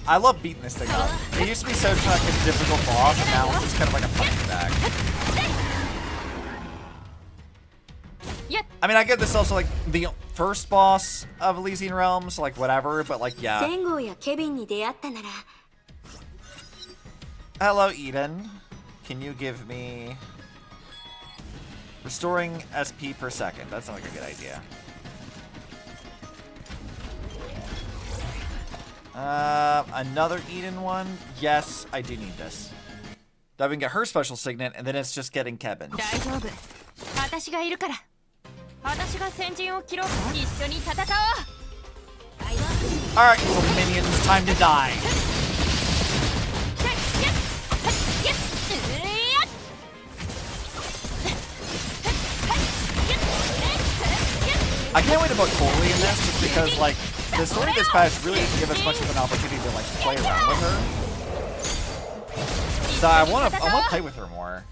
A: I love beating this thing up. It used to be such like a difficult boss, and now it's just kind of like a punching bag. I mean, I get this also like the first boss of Elysian Realm, so like whatever, but like yeah. Hello, Eden. Can you give me restoring SP per second? That sounds like a good idea. Another Eden one? Yes, I do need this. That we can get her special signet, and then it's just getting Kevin's. Alright, little minions, time to die. I can't wait to put Corelia in this, just because, like, the story of this patch really didn't give us much of an opportunity to, like, play around with her. So I wanna play with her more.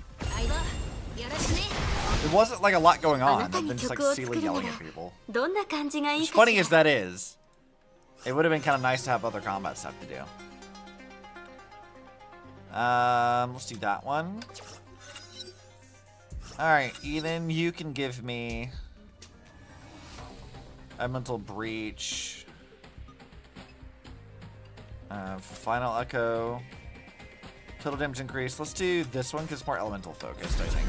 A: There wasn't, like, a lot going on, other than just, like, Celia yelling at people. As funny as that is, it would have been kind of nice to have other combat stuff to do. Let's do that one. Alright, Eden, you can give me a mental breach. Final echo. Total damage increase. Let's do this one because it's more elemental focused, I think.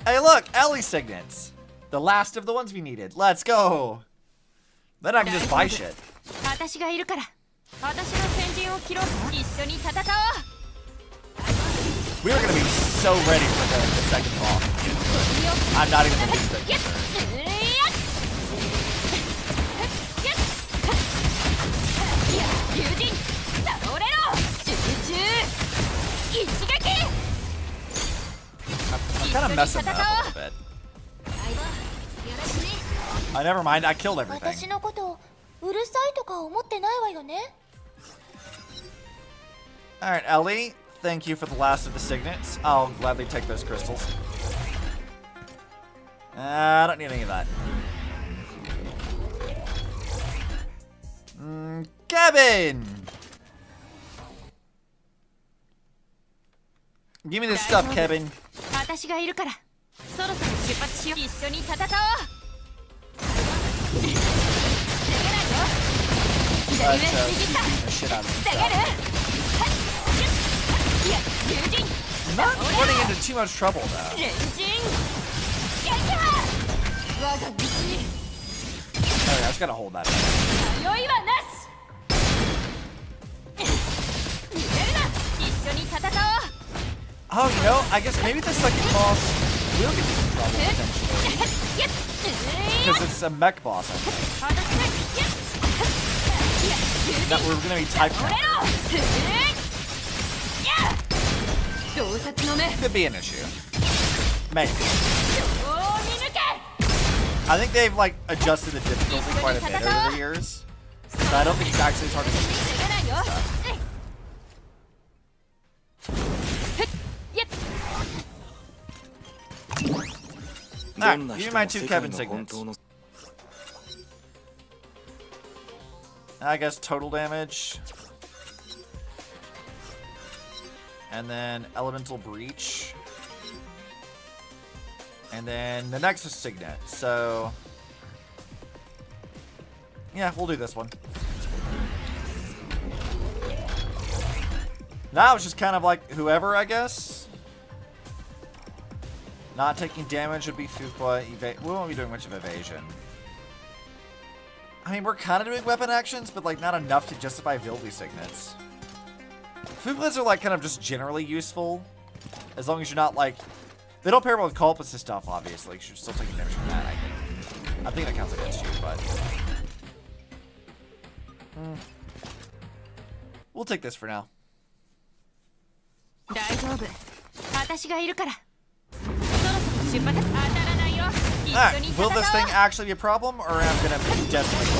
A: Hey, look! Ellie signets! The last of the ones we needed. Let's go! Then I can just buy shit. We are gonna be so ready for the second boss. I'm not even the least bit concerned. I'm kind of messing that up a little bit. Never mind, I killed everything.
C: 私のことをうるさいとか思ってないわよね。
A: Alright, Ellie, thank you for the last of the signets. I'll gladly take those crystals. I don't need any of that. Kevin! Give me this stuff, Kevin. Let's beat the shit out of this stuff. Not running into too much trouble, though. Oh, yeah, I just gotta hold that. Oh, you know, I guess maybe the second boss will get in trouble potentially. Because it's a mech boss, I think. That we're gonna be type counter. Could be an issue. Maybe. I think they've like adjusted the difficulty quite a bit over the years. So I don't think it's actually as hard as Alright, give me my 2 Kevin signets. I guess total damage. And then elemental breach. And then the Nexus Signet. So yeah, we'll do this one. Now it's just kind of like whoever, I guess. Not taking damage would be Fuqua. We won't be doing much of evasion. I mean, we're kind of doing weapon actions, but like not enough to justify Vildi Signets. Fuquas are like kind of just generally useful. As long as you're not like... They don't pair well with Culpus and stuff, obviously, because you're still taking damage from that, I think. I think that counts against you, but... We'll take this for now. Alright, will this thing actually be a problem, or am I gonna be decimated?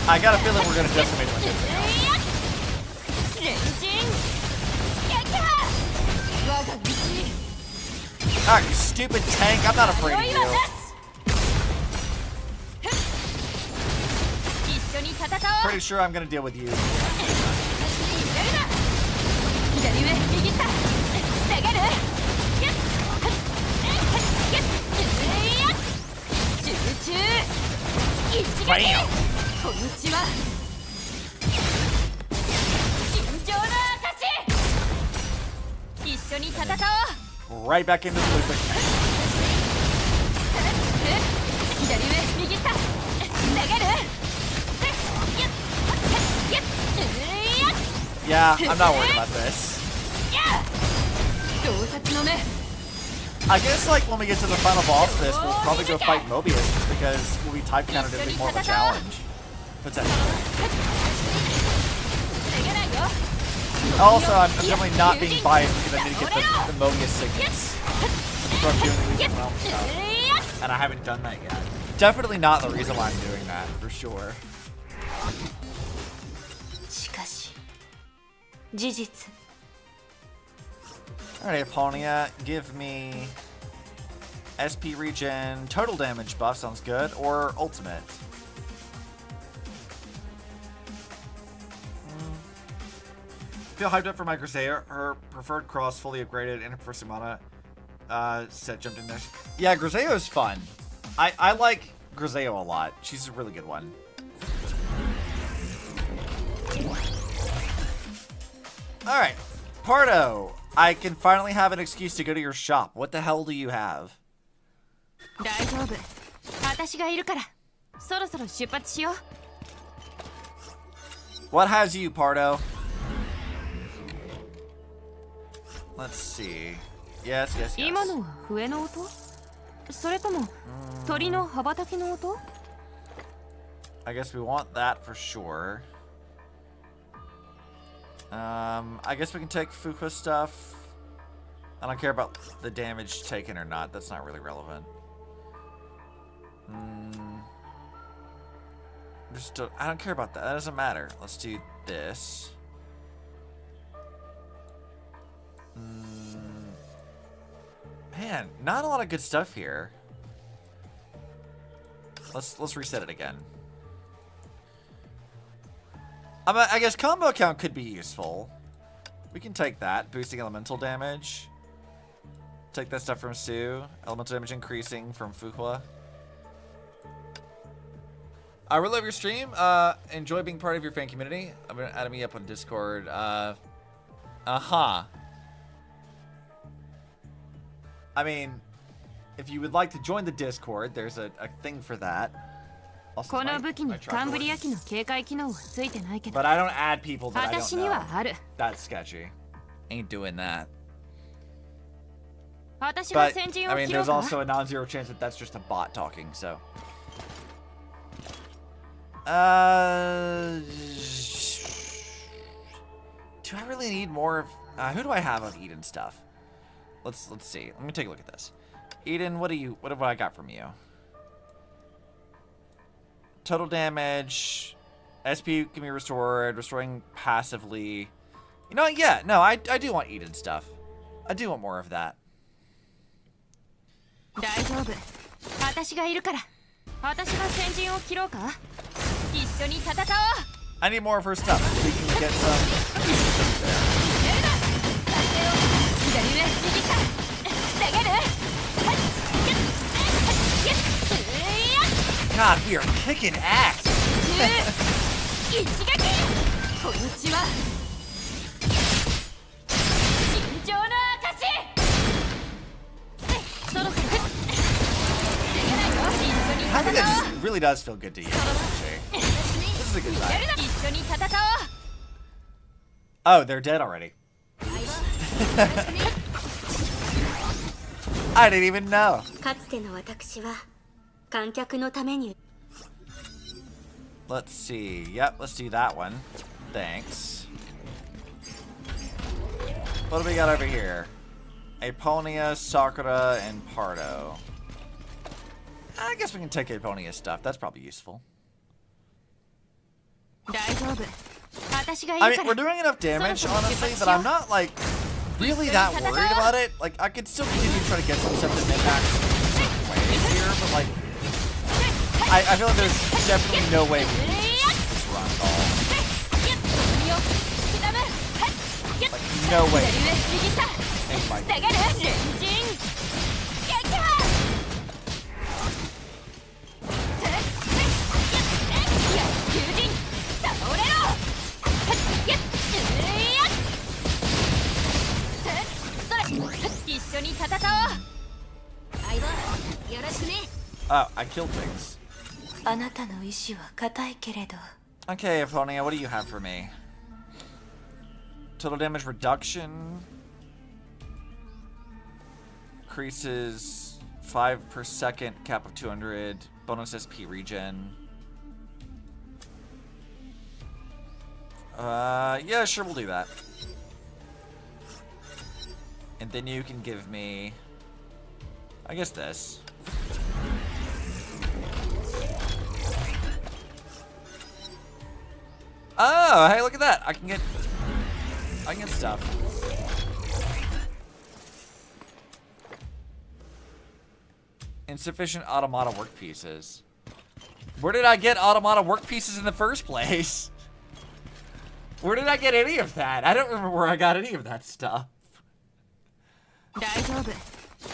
A: I got a feeling we're gonna decimate with this thing. Alright, you stupid tank, I'm not afraid of you. Pretty sure I'm gonna deal with you. Bam! Right back into the loop. Yeah, I'm not worried about this. I guess like when we get to the final boss of this, we'll probably go fight Mobius just because we'll be type countered and be more of a challenge. Potentially. Also, I'm definitely not being biased because I need to get the Mobius signets from doing the Elysian Realm stuff. And I haven't done that yet. Definitely not the reason why I'm doing that, for sure. Alright, Apollonia, give me SP regen, total damage buff, sounds good, or ultimate. Feel hyped up for my Grisea. Her preferred cross fully upgraded and her preferred Sumana set jumped in there. Yeah, Grisea is fun. I like Grisea a lot. She's a really good one. Alright, Pardo. I can finally have an excuse to go to your shop. What the hell do you have? What has you, Pardo? Let's see. Yes, yes, yes. I guess we want that for sure. I guess we can take Fuqua stuff. I don't care about the damage taken or not. That's not really relevant. I don't care about that. That doesn't matter. Let's do this. Man, not a lot of good stuff here. Let's reset it again. I guess combo count could be useful. We can take that. Boosting elemental damage. Take that stuff from Sue. Elemental damage increasing from Fuqua. I really love your stream. Enjoy being part of your fan community. I'm gonna add me up on Discord. I mean, if you would like to join the Discord, there's a thing for that. Also,
B: この
A: my-
B: 武器に
A: my
B: カンブリ
A: trapdoor.
B: ア機の警戒機能はついてないけど
A: But I don't add people that I
B: 私
A: don't
B: に
A: know.
B: はある
A: That's sketchy. Ain't doing that.
B: 私が
A: But
B: 先陣
A: I
B: を
A: mean,
B: 切ろ
A: there's
B: うか
A: also a non-zero chance that that's just a bot talking. So. Do I really need more of? Who do I have of Eden stuff? Let's see. Let me take a look at this. Eden, what have I got from you? Total damage, SP can be restored, restoring passively. You know what? Yeah, no, I do want Eden stuff. I do want more of that.
B: 大丈夫私がいるから私が先陣を切ろうか一緒に戦おう
A: I need more of her stuff. We can get some.
B: 左上右下下げる
A: God, we are kicking ass.
B: 一撃この血は尋常の証そろそろ
A: I think that just really does feel good to you. Actually. This is a good time.
B: 一緒に戦おう
A: Oh, they're dead already. I didn't even know.
D: かつての私は観客のために
A: Let's see. Yep, let's do that one. Thanks. What do we got over here? Aponia, Sakura, and Pardo. I guess we can take Aponia's stuff. That's probably useful.
B: 大丈夫私がい
A: I
B: るか
A: mean,
B: ら
A: we're doing enough damage, honestly, that I'm not, like, really that worried about it. Like, I could still continue to try to get some stuff to impact certain ways here, but, like, I feel like there's definitely no way we can lose this run at all. Like, no way.
B: 左上右下
A: Anybody.
B: 下がるレンジン撃破野球人倒れろ一緒に戦おう相棒よろしくね
A: Oh, I killed things.
C: あなたの意志は固いけれど
A: Okay, Aphonia, what do you have for me? Total damage reduction. Increases 5 per second, cap of 200. Bonus SP regen. Yeah, sure, we'll do that. And then you can give me, I guess this. Oh, hey, look at that. I can get stuff. Insufficient automata work pieces. Where did I get automata work pieces in the first place? Where did I get any of that? I don't remember where I got any of that stuff.
B: 大丈夫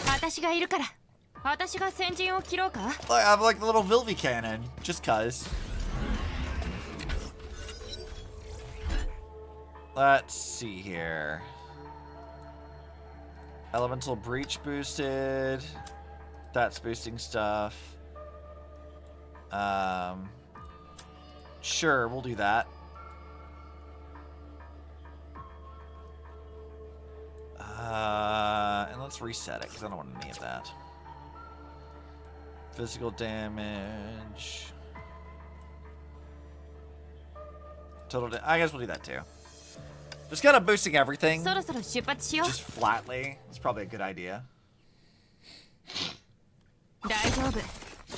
B: 私がいるから私が先陣を切ろうか
A: Like, I have like the little Vilvi cannon, just cuz. Let's see here. Elemental breach boosted. That's boosting stuff. Sure, we'll do that. And let's reset it because I don't want any of that. Physical damage. Total I guess we'll do that too. Just kind of boosting everything.
B: そろそろ出発しよう
A: Just flatly. It's probably a good idea.
B: 大丈夫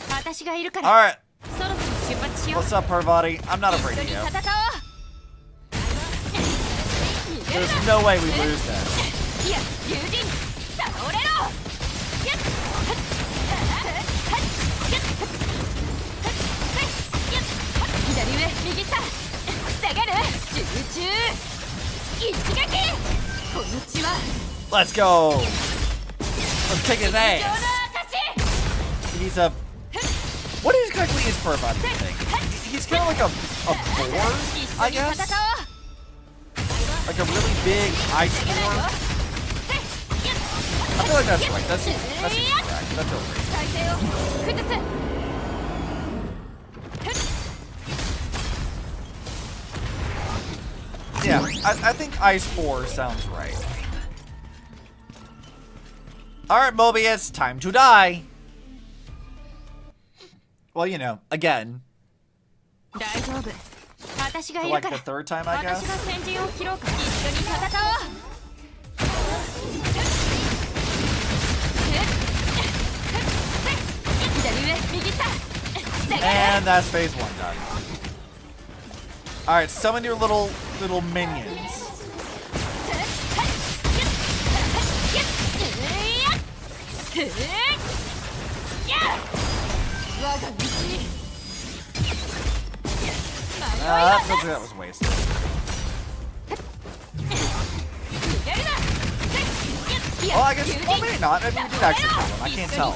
B: 私がいるから
A: Alright.
B: そろそろ出発しよう
A: What's up, Parvati? I'm not
B: 一
A: afraid
B: 緒
A: of
B: に
A: you.
B: 戦おう
A: There's no way we lose this.
B: 野球人倒れろ左上右下下がる集中一撃この血は
A: Let's go. Let's kick his
B: 情の
A: ass.
B: 証
A: He's a. What exactly is Parvati? I think he's kind of like a boar,
B: 一
A: I
B: 緒に
A: guess.
B: 戦おう
A: Like a really big ice boar. I feel like that's right. That's correct. That feels right.
B: 体勢を崩す
A: Yeah, I think Ice 4 sounds right. Alright, Mobius, time to die. Well, you know, again.
B: 大丈夫。私が
A: For
B: いる
A: like
B: から
A: the third time, I
B: 私が
A: guess.
B: 先陣を切ろうか。一緒に戦おう。左上、右下。下が
A: And that's phase 1 done. Alright, summon your little minions.
B: 我が道に。
A: Looks like that was wasted. Well, I guess, well, maybe not. Maybe we did actually kill him. I can't tell.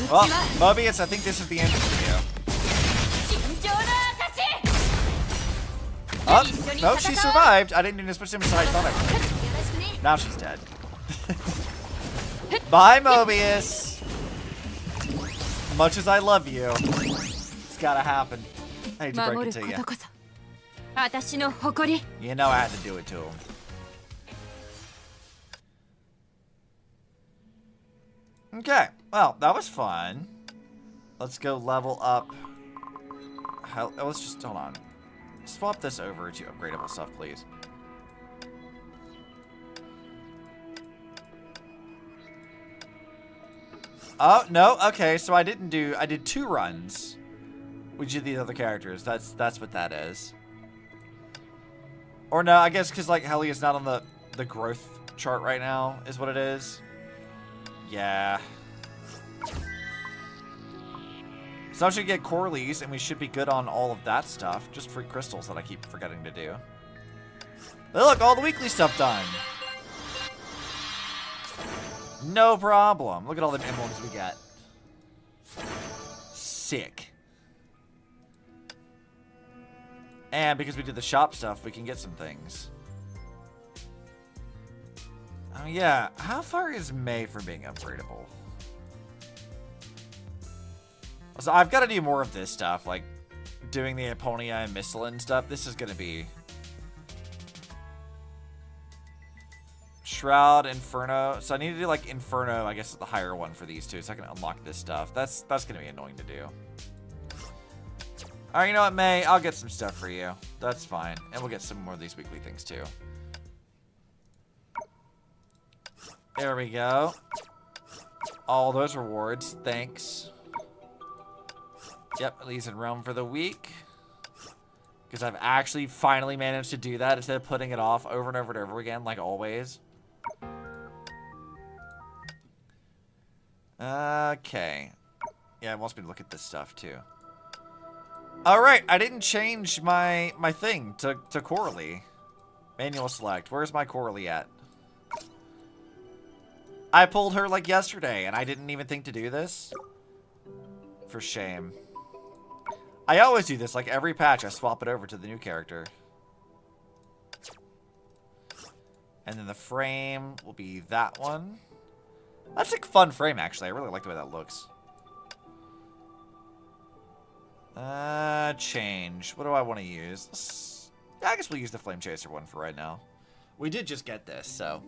A: Well, Mobius, I think this is the end for you. Oh, no, she survived. I didn't even as much damage as I thought I would. Now she's dead. Bye, Mobius. Much as I love you, it's gotta happen. I hate to break it to you.
B: 私の誇り。
A: You know I had to do it to him. Okay, well, that was fun. Let's go level up. Let's just, hold on. Swap this over to upgradable stuff, please. Oh, no, okay, so I did 2 runs. We did the other characters. That's what that is. Or no, I guess because, like, Helia's not on the growth chart right now, is what it is. Yeah. So I should get Corelie's, and we should be good on all of that stuff. Just free crystals that I keep forgetting to do. But look, all the weekly stuff done. No problem. Look at all the emblems we got. Sick. And because we did the shop stuff, we can get some things. Oh yeah, how far is May from being upgradable? So I've got to do more of this stuff, like doing the Aponia and Missalin stuff. This is going to be Shroud, Inferno. So I need to do like Inferno, I guess is the higher one for these two, so I can unlock this stuff. That's going to be annoying to do. Alright, you know what, May? I'll get some stuff for you. That's fine. And we'll get some more of these weekly things too. There we go. All those rewards. Thanks. Yep, Elysian Realm for the week. Because I've actually finally managed to do that instead of putting it off over and over and over again, like always. Okay. Yeah, it wants me to look at this stuff too. Alright, I didn't change my thing to Coralie. Manual select. Where's my Coralie at? I pulled her like yesterday and I didn't even think to do this. For shame. I always do this, like every patch I swap it over to the new character. And then the frame will be that one. That's a fun frame actually, I really like the way that looks. Change. What do I want to use? I guess we'll use the Flame Chaser one for right now. We did just get this, so.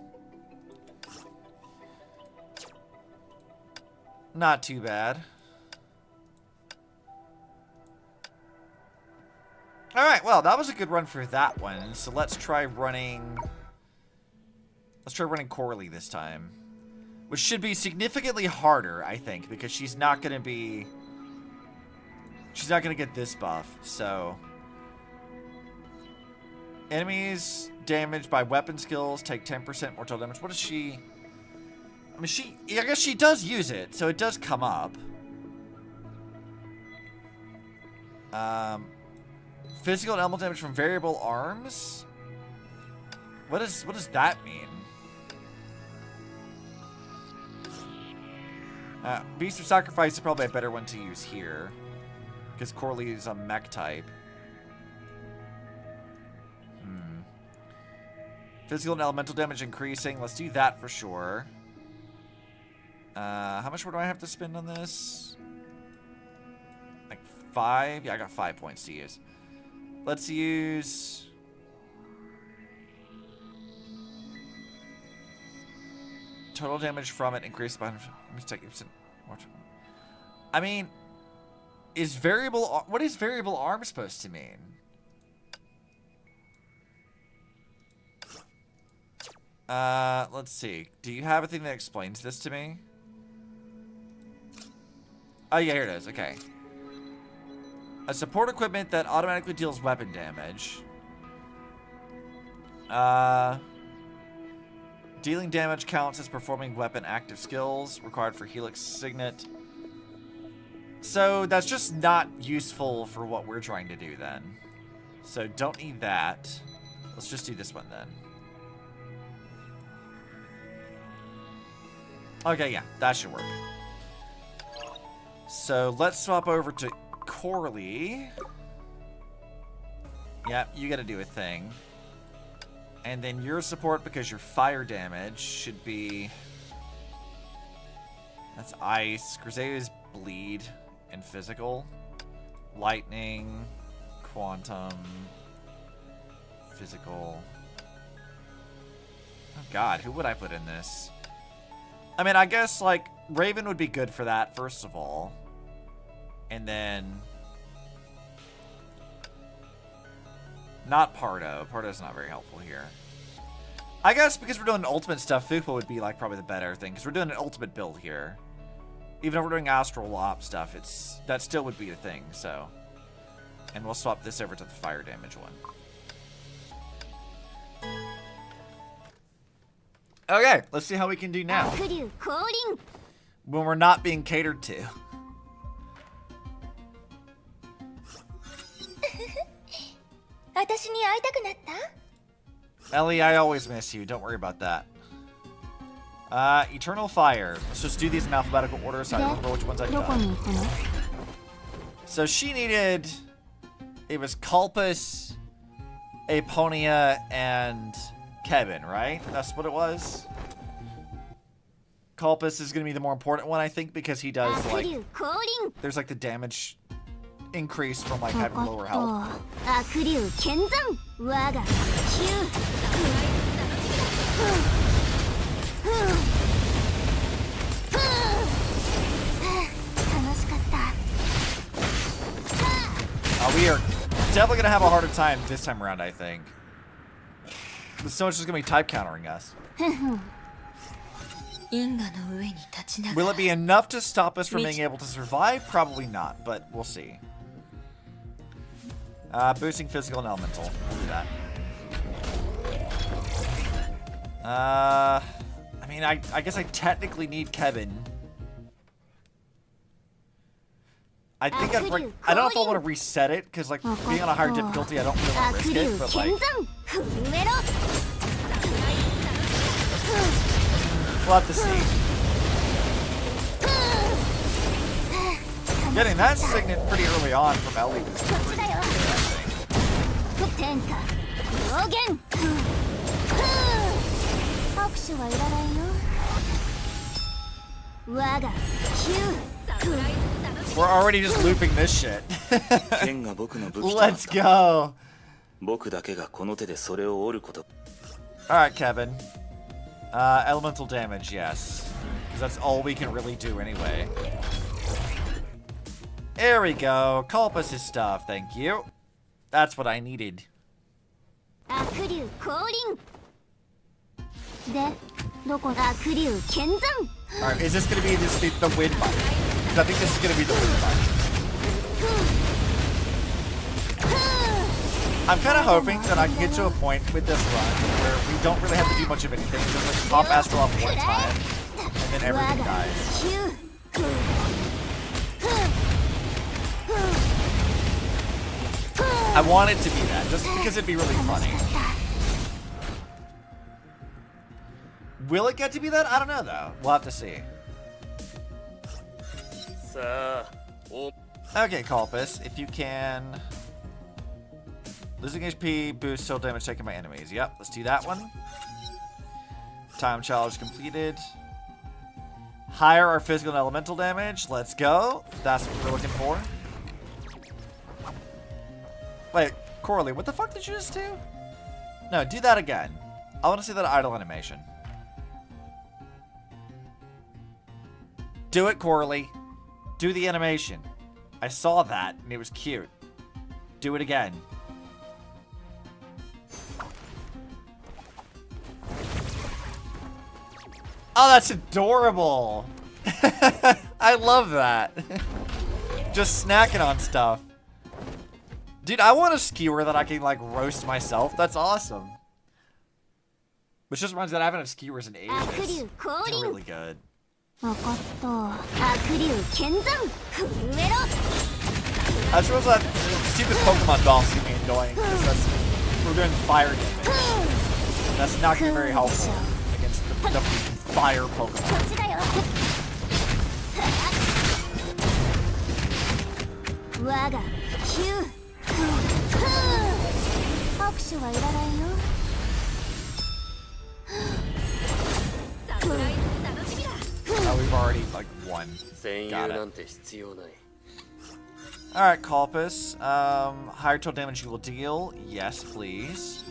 A: Not too bad. Alright, well, that was a good run for that one. So let's try running... Let's try running Coralie this time. Which should be significantly harder, I think, because she's not going to be... She's not going to get this buff, so... Enemies damaged by weapon skills take 10% mortal damage. What is she... I mean, I guess she does use it, so it does come up. Physical and elemental damage from variable arms? What does that mean? Beast of Sacrifice is probably a better one to use here. Because Coralie is a mech type. Physical and elemental damage increasing. Let's do that for sure. How much more do I have to spend on this? Like 5? Yeah, I got 5 points to use. Let's use... Total damage from it increased by... Let me take it. I mean, is variable... What is variable arm supposed to mean? Let's see. Do you have a thing that explains this to me? Oh, yeah, here it is. Okay. A support equipment that automatically deals weapon damage. Dealing damage counts as performing weapon active skills required for Helix Signet. So that's just not useful for what we're trying to do then. So don't need that. Let's just do this one then. Okay, yeah, that should work. So let's swap over to Corelie. Yep, you gotta do a thing. And then your support, because your fire damage should be... That's ice. Grisea's bleed and physical. Lightning. Quantum. Physical. Oh god, who would I put in this? I mean, I guess, like, Raven would be good for that, first of all. And then... Not Pardo. Pardo's not very helpful here. I guess because we're doing ultimate stuff, Fupa would be, like, probably the better thing. Because we're doing an ultimate build here. Even if we're doing Astral Op stuff, that still would be a thing, so... And we'll swap this over to the fire damage one. Okay, let's see how we can do now. When we're not being catered to. Ellie, I always miss you. Don't worry about that. Eternal Fire. Let's just do these in alphabetical order so I remember which ones I've done. So she needed... It was Culpus, Aponia, and... Kevin, right? That's what it was. Culpus is going to be the more important one, I think, because he does, like... There's, like, the damage increase from, like, having lower health. We are definitely going to have a harder time this time around, I think. The Stone's just going to be type countering us. Will it be enough to stop us from being able to survive? Probably not, but we'll see. Boosting physical and elemental. We'll do that. I mean, I guess I technically need Kevin. I think I don't know if I want to reset it, because, like, being on a higher difficulty, I don't really want to risk it, but, like... We'll have to see. Getting that signet pretty early on from Ellie was pretty good, I think. We're already just looping this shit. Let's go. Alright, Kevin. Elemental damage, yes. Because that's all we can really do anyway. There we go. Culpus' stuff, thank you. That's what I needed. Alright, is this going to be the win button? Because I think this is going to be the win button. I'm kind of hoping that I can get to a point with this run where we don't really have to do much of anything. Just like pop Astral off one time, and then everything dies. I want it to be that, just because it'd be really funny. Will it get to be that? I don't know, though. We'll have to see. Okay, Culpus, if you can... Losing HP boosts total damage taken by enemies. Yep, let's do that one. Time challenge completed. Higher our physical and elemental damage. Let's go. That's what we're looking for. Wait, Coralie, what the fuck did you just do? No, do that again. I want to see that idle animation. Do it, Coralie. Do the animation. I saw that, and it was cute. Do it again. Oh, that's adorable. I love that. Just snacking on stuff. Dude, I want a skewer that I can, like, roast myself. That's awesome. Which just reminds me that I haven't had skewers in ages. They're really good. I just realized that stupid Pokemon doll seemed annoying because we're doing fire damage. That's not going to be very helpful against the fire Pokemon. Oh, we've already, like, won. Got it. Alright, Culpus. Higher total damage you will deal. Yes, please.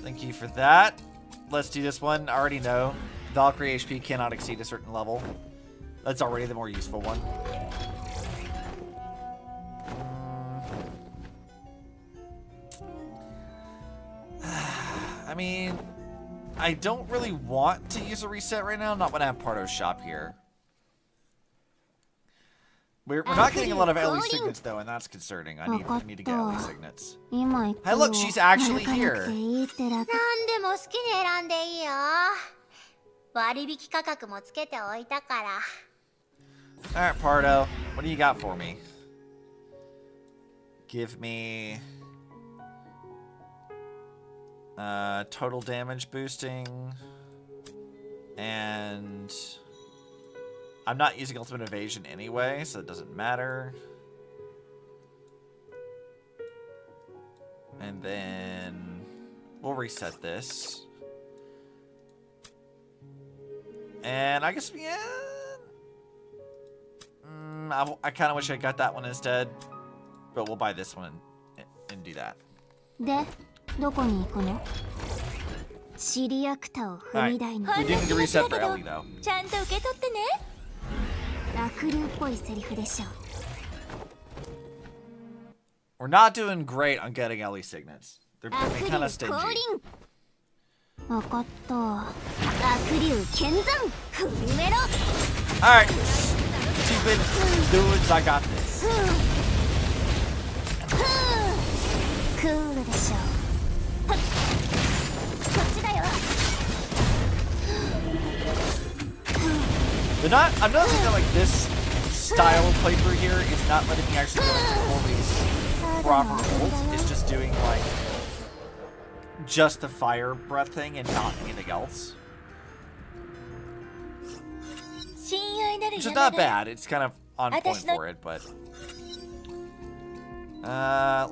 A: Thank you for that. Let's do this one. I already know. Valkyrie HP cannot exceed a certain level. That's already the more useful one. I mean, I don't really want to use a reset right now. Not when I have Pardo's shop here. We're not getting a lot of Ellie signets though, and that's concerning. I need to get Ellie signets. Hey, look, she's actually here.
C: 何でも好きに選んでいいよ。割引価格もつけておいたから。
A: Alright, Pardo, what do you got for me? Give me total damage boosting, and I'm not using ultimate evasion anyway, so it doesn't matter. And then we'll reset this. And I guess, yeah. I kind of wish I got that one instead, but we'll buy this one and do that. Alright, we do need to reset for Ellie though. We're not doing great on getting Ellie signets. They're being kind of stingy. Alright, stupid dudes, I got this. I'm noticing that, like, this style of playthrough here is not letting me actually go into Corey's proper ult. It's just doing, like, just the fire breath thing and not anything else. Which is not bad. It's kind of on point for it, but...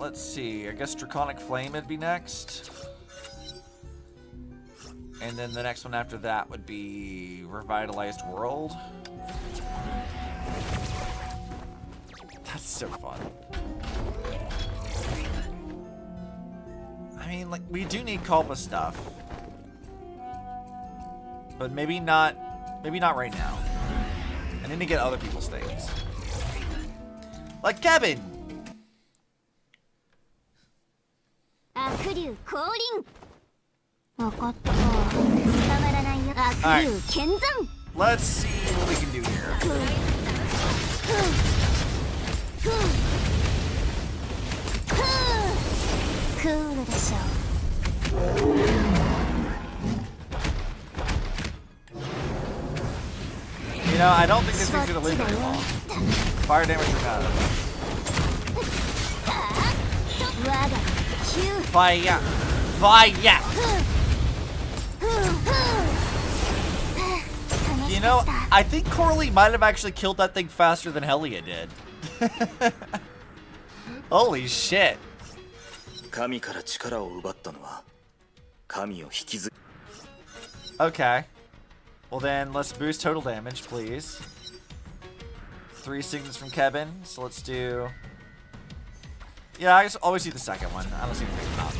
A: let's see. I guess Draconic Flame would be next. And then the next one after that would be Revitalized World. That's so fun. I mean, like, we do need Culpa stuff. But maybe not right now. I need to get other people's things. Like Kevin! Alright. Let's see what we can do here. You know, I don't think this thing's gonna live very long. Fire damage or not. Fire! Fire! You know, I think Coralie might have actually killed that thing faster than Helia did. Holy shit. Okay. Well then, let's boost total damage, please. 3 signets from Kevin, so let's do... Yeah, I guess always do the second one. I don't see anything not to.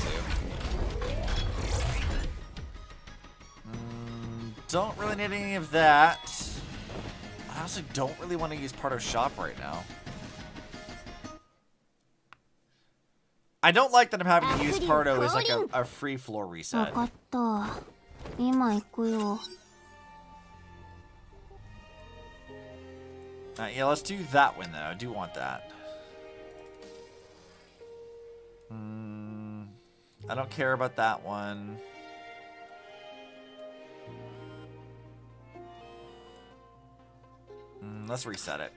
A: Don't really need any of that. I also don't really want to use Pardo's shop right now. I don't like that I'm having to use Pardo as like a free floor reset. Yeah, let's do that one though. I do want that. I don't care about that one. Let's reset it.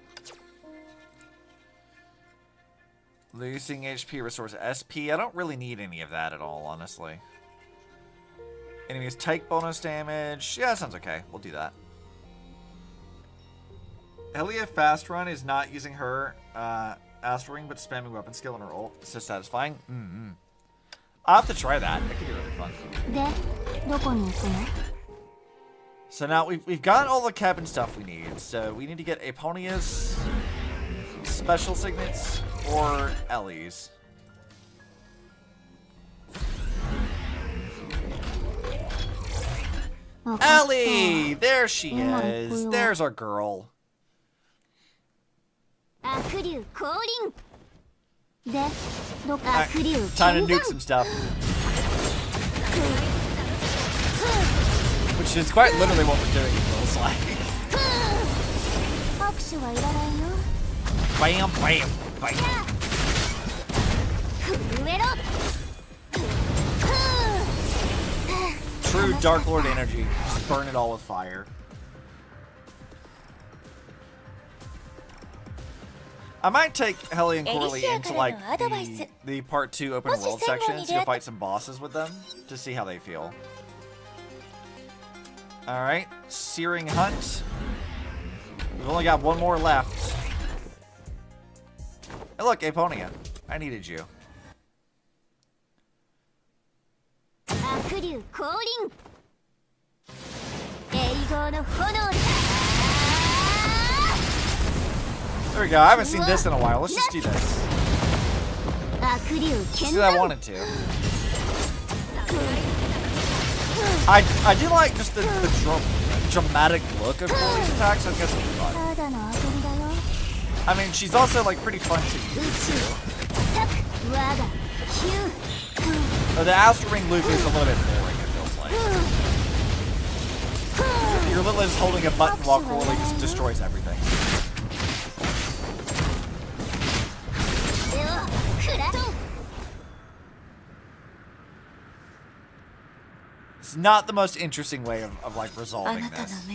A: Losing HP restores SP. I don't really need any of that at all, honestly. Enemies take bonus damage. Yeah, that sounds okay. We'll do that. Helia fast run is not using her astral ring, but spamming weapon skill on her ult. It's so satisfying. I'll have to try that. It could be really fun. So now we've got all the cabin stuff we need. So we need to get Eponia's special signets or Ellie's. Ellie! There she is. There's our girl. Time to nuke some stuff. Which is quite literally what we're doing, it feels like. Bam, bam, bam. True Dark Lord energy. Just burn it all with fire. I might take Helia and Corelia into like the part 2 open world sections to go fight some bosses with them to see how they feel. Alright, Searing Hunt. We've only got one more left. Hey look, Eponia. I needed you. There we go. I haven't seen this in a while. Let's just do this. See, I wanted to. I do like just the dramatic look of Corellia's attacks. I think that's really fun. I mean, she's also like pretty fun to use too. The Astral Ring loop is a little bit boring, it feels like. You're literally just holding a button while Corelia just destroys everything. It's not the most interesting way of like resolving this.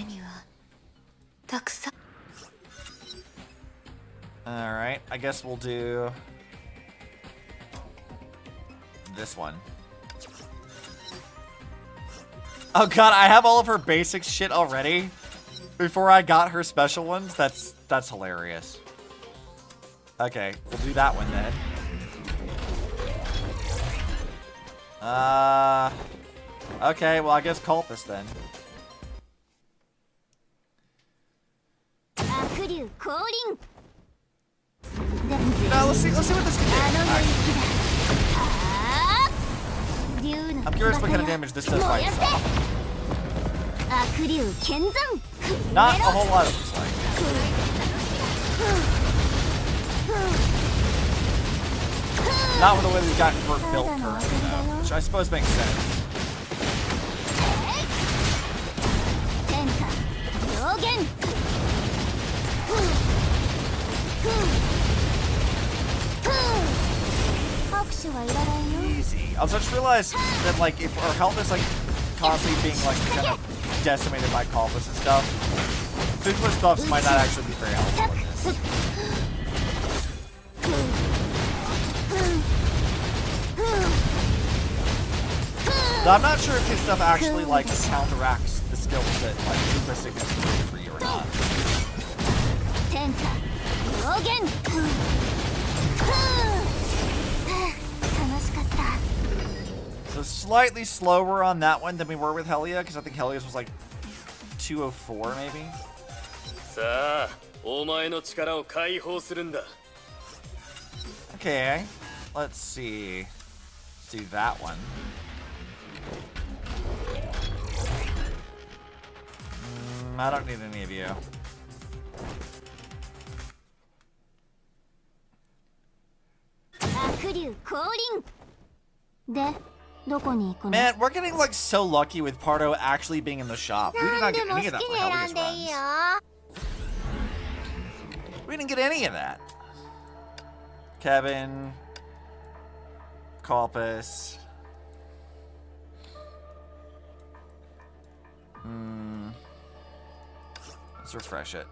A: Alright, I guess we'll do this one. Oh god, I have all of her basic shit already before I got her special ones. That's hilarious. Okay, we'll do that one then. Okay, well I guess Culpus then. No, let's see what this can do. I'm curious what kind of damage this does by itself. Not a whole lot, it looks like. Not with the way we've got her built currently, though, which I suppose makes sense. Easy. I just realized that like if our health is like constantly being like kind of decimated by Culpus and stuff, physical buffs might not actually be very helpful in this. So I'm not sure if his stuff actually like counteracts the skills that like Super Sickness can do for you or not. So slightly slower on that one than we were with Helia, because I think Helia's was like 204 maybe.
E: さあ、お前の力を解放するんだ。
A: Okay, let's see. Let's do that one. I don't need any of you. Man, we're getting like so lucky with Pardo actually being in the shop. We did not get any of that for Helia's runs. We didn't get any of that. Kevin, Kalpus. Let's refresh it.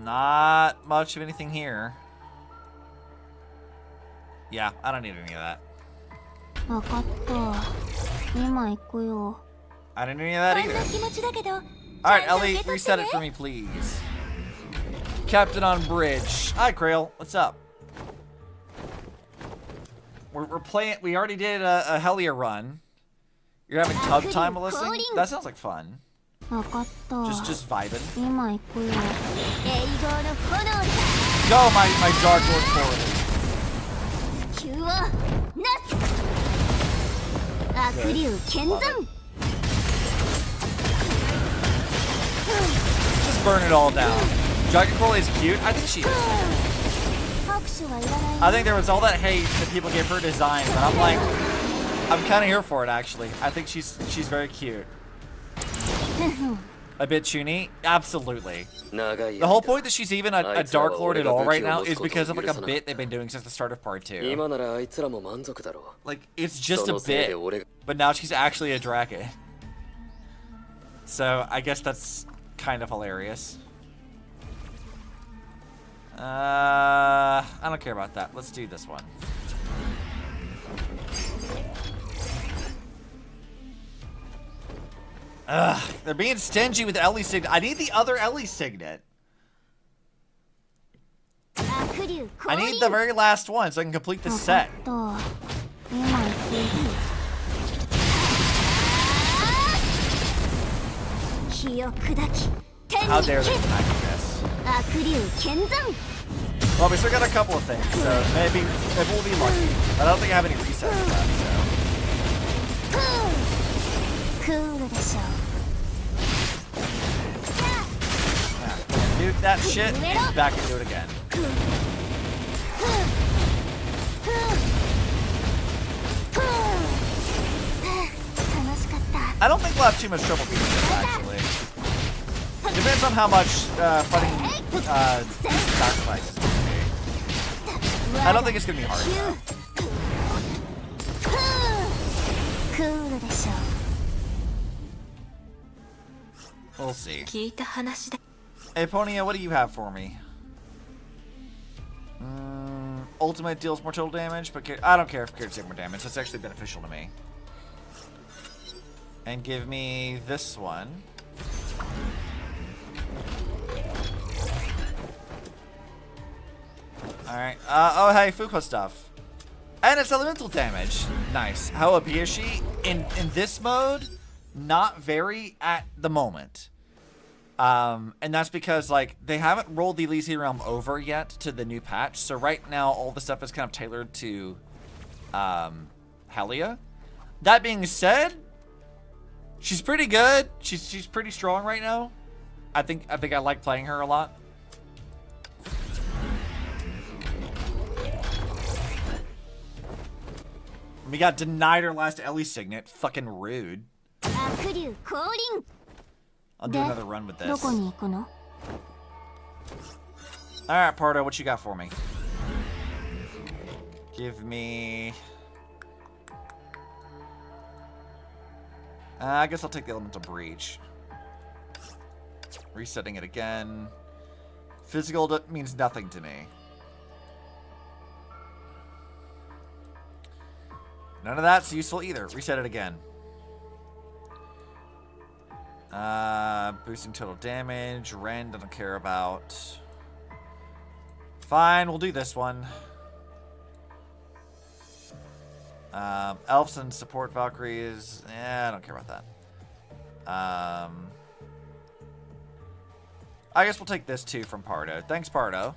A: Not much of anything here. Yeah, I don't need any of that. I didn't need any of that either. Alright, Ellie, reset it for me, please. Captain on bridge. Hi, Krail. What's up? We're playing. We already did a Helia run. You're having tub time listening? That sounds like fun. Just vibing. Go, my Dark Lord Corelia. Just burn it all down. Dragon Coralie is cute. I think she is. I think there was all that hate that people gave her design, but I'm like, I'm kind of here for it actually. I think she's very cute. A bit chuny? Absolutely. The whole point that she's even a Dark Lord at all right now is because of like a bit they've been doing since the start of part 2. Like, it's just a bit, but now she's actually a dragon. So, I guess that's kind of hilarious. I don't care about that. Let's do this one. Ugh, they're being stingy with Ellie Signet. I need the other Ellie Signet. I need the very last one so I can complete the set. How dare they attack this? Well, we still got a couple of things, so maybe we'll be lucky. But I don't think I have any resets left, so. Dude, that shit, and back and do it again. I don't think we'll have too much trouble beating this, actually. Depends on how much fighting sacrifices is going to be. I don't think it's going to be hard, though. We'll see. Hey, Ponia, what do you have for me? Ultimate deals more total damage, but I don't care if characters take more damage. That's actually beneficial to me. And give me this one. Alright. Oh, hey, Fuko stuff. And it's elemental damage. Nice. How OP is she? In this mode, not very at the moment. And that's because, like, they haven't rolled the Elysian Realm over yet to the new patch. So right now, all the stuff is kind of tailored to Helia. That being said, she's pretty good. She's pretty strong right now. I think I like playing her a lot. We got denied our last Ellie Signet. Fucking rude. I'll do another run with this. Alright, Pardo, what you got for me? Give me... I guess I'll take the Elemental Breach. Resetting it again. Physical means nothing to me. None of that's useful either. Reset it again. Boosting total damage. Rend, I don't care about. Fine, we'll do this one. Elves and support Valkyries. I don't care about that. I guess we'll take this too from Pardo. Thanks, Pardo.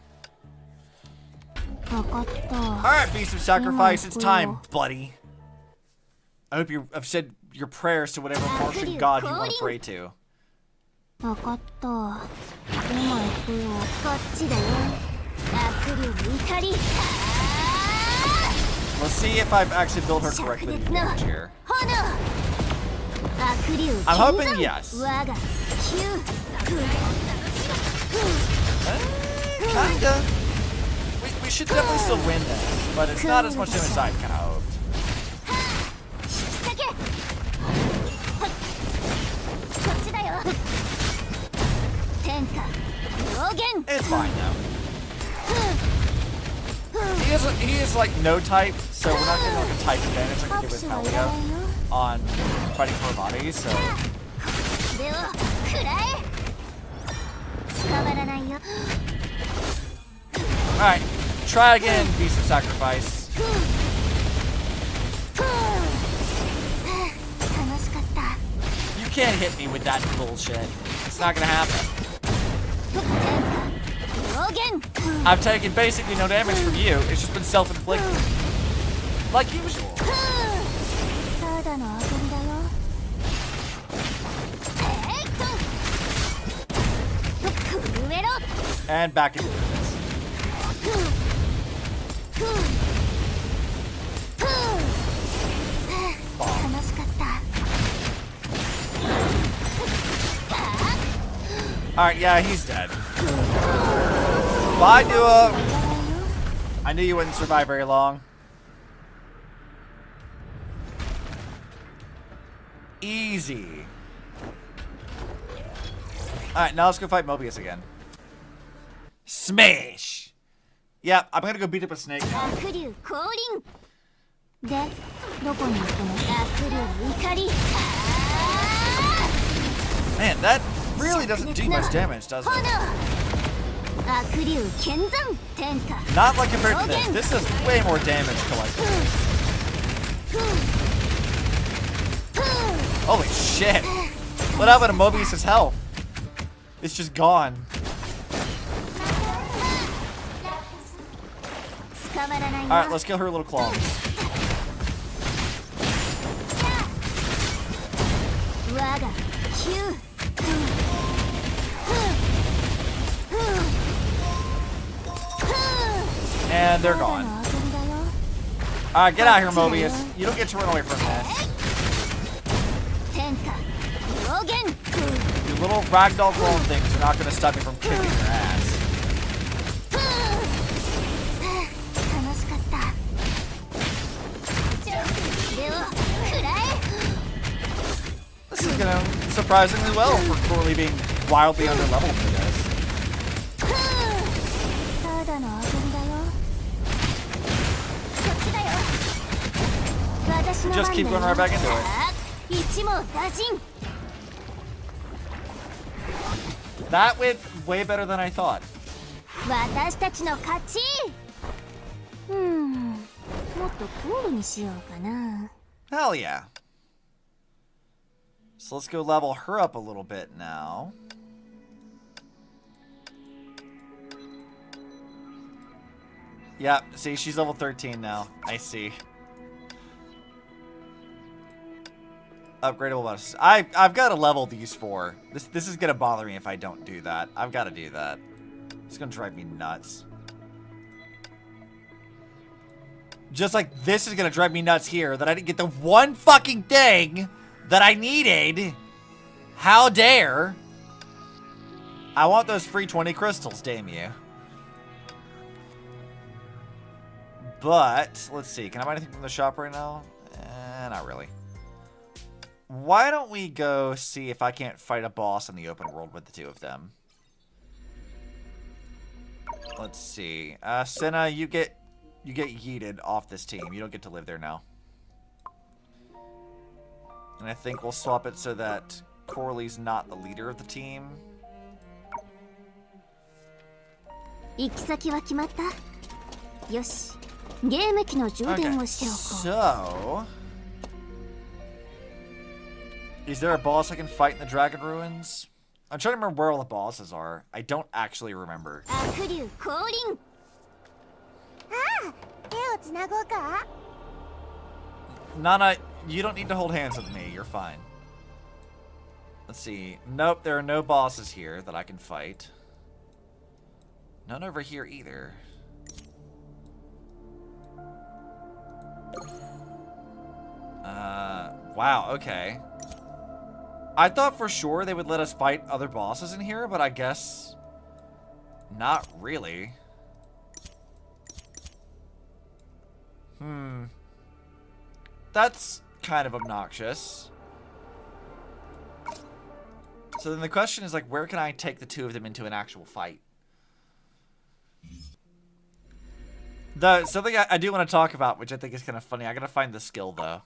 C: わかった。
A: Alright, Beast of Sacrifice, it's time, buddy. I hope you've said your prayers to whatever Martian god you want to pray to.
C: わかった。今行くよ。こっちだよ。悪竜の怒り。
A: Let's see if I've actually built her correctly in damage here.
C: 炎。悪竜
A: I'm hoping yes.
C: 我が急。
A: Kinda. We should definitely still win this, but it's not as much damage as I kind of hoped.
C: こっちだよ。天下上限。
A: It's fine though. He is like no type, so we're not getting like a type advantage like we did with Helia on fighting for bodies, so.
C: では食らえ。捕まらないよ。
A: Alright, try again, Beast of Sacrifice.
C: 楽しかった。
A: You can't hit me with that bullshit. It's not gonna happen.
C: 天下上限。
A: I've taken basically no damage from you. It's just been self-inflicted. Like usual.
C: ただの遊びだよ。
A: And back into this.
C: 楽しかった。
A: Alright, yeah, he's dead. Bye, Dua. I knew you wouldn't survive very long. Easy. Alright, now let's go fight Mobius again. Smash! Yep, I'm gonna go beat up a snake now.
C: 悪竜降臨。で、どこに行くの？悪竜の怒り。
A: Man, that really doesn't do much damage, does it?
C: 悪竜剣山天下。
A: Not like compared to this. This does way more damage collectively. Holy shit! What happened to Mobius' health? It's just gone.
C: 捕まらないよ。
A: Alright, let's kill her little claws.
C: 我が急。
A: And they're gone. Alright, get out of here, Mobius. You don't get to run away from this.
C: 天下上限。
A: Your little ragdoll clone things are not going to stop me from kicking your ass.
C: 楽しかった。では食らえ。
A: This is going surprisingly well for Corelia being wildly underleveled for this.
C: ただの遊びだよ。こっちだよ。私の番だよ。
A: Just keep going right back into it.
C: 一網打尽。
A: That went way better than I thought.
C: 私たちの勝ち。もっとクールにしようかな。
A: Hell yeah. So let's go level her up a little bit now. Yeah, see, she's level 13 now. I see. Upgradable bonuses. I've got to level these four. This is gonna bother me if I don't do that. I've got to do that. It's gonna drive me nuts. Just like this is gonna drive me nuts here that I didn't get the one fucking thing that I needed. How dare? I want those free 20 crystals, damn you. But let's see. Can I buy anything from the shop right now? Not really. Why don't we go see if I can't fight a boss in the open world with the two of them? Let's see. Senna, you get yeeted off this team. You don't get to live there now. And I think we'll swap it so that Coralie's not the leader of the team.
C: 行き先は決まった？よし、
D: ゲーム機の充電を
A: Okay,
D: しておこう。
A: so... Is there a boss I can fight in the Dragon Ruins? I'm trying to remember where all the bosses are. I don't actually remember.
D: 悪竜降臨。
C: ああ、手をつなごうか。
A: Nana, you don't need to hold hands with me. You're fine. Let's see. Nope, there are no bosses here that I can fight. None over here either. Wow, okay. I thought for sure they would let us fight other bosses in here, but I guess not really. That's kind of obnoxious. So then the question is, like, where can I take the two of them into an actual fight? Something I do want to talk about, which I think is kind of funny. I gotta find the skill, though.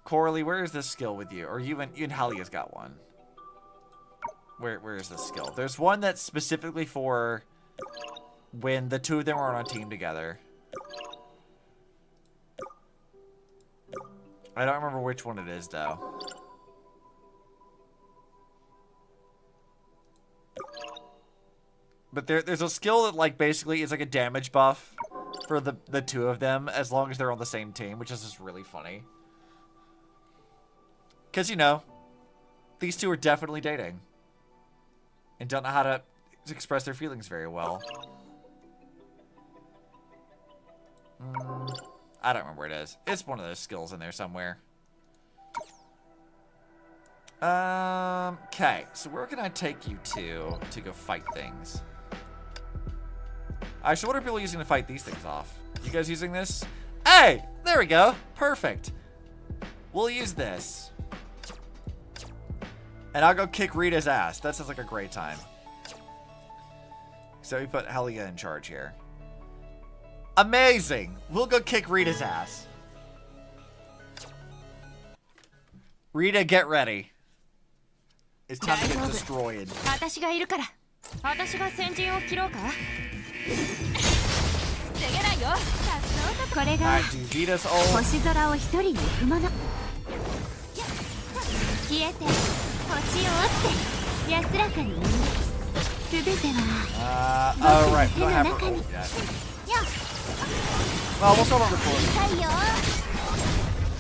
A: Coralie, where is this skill with you? Or you and Helia's got one. Where is this skill? There's one that's specifically for when the two of them are on a team together. I don't remember which one it is, though. But there's a skill that, like, basically is like a damage buff for the two of them as long as they're on the same team, which is just really funny. Because, you know, these two are definitely dating. And don't know how to express their feelings very well. I don't remember where it is. It's one of those skills in there somewhere. Okay. So where can I take you to go fight things? Actually, what are people using to fight these things off? You guys using this? Hey! There we go. Perfect. We'll use this. And I'll go kick Rita's ass. That sounds like a great time. So we put Helia in charge here. Amazing! We'll go kick Rita's ass. Rita, get ready. It's time to get destroyed.
B: 私がいるから。私が先陣を切ろうか。防げないよ。これが
A: Alright, do Vita's ult.
B: 星空を一人に踏むの。消えて星を折って安らかに。すべては。
A: Alright, we don't have her ult yet. Well, we'll start on recording.
C: 太陽。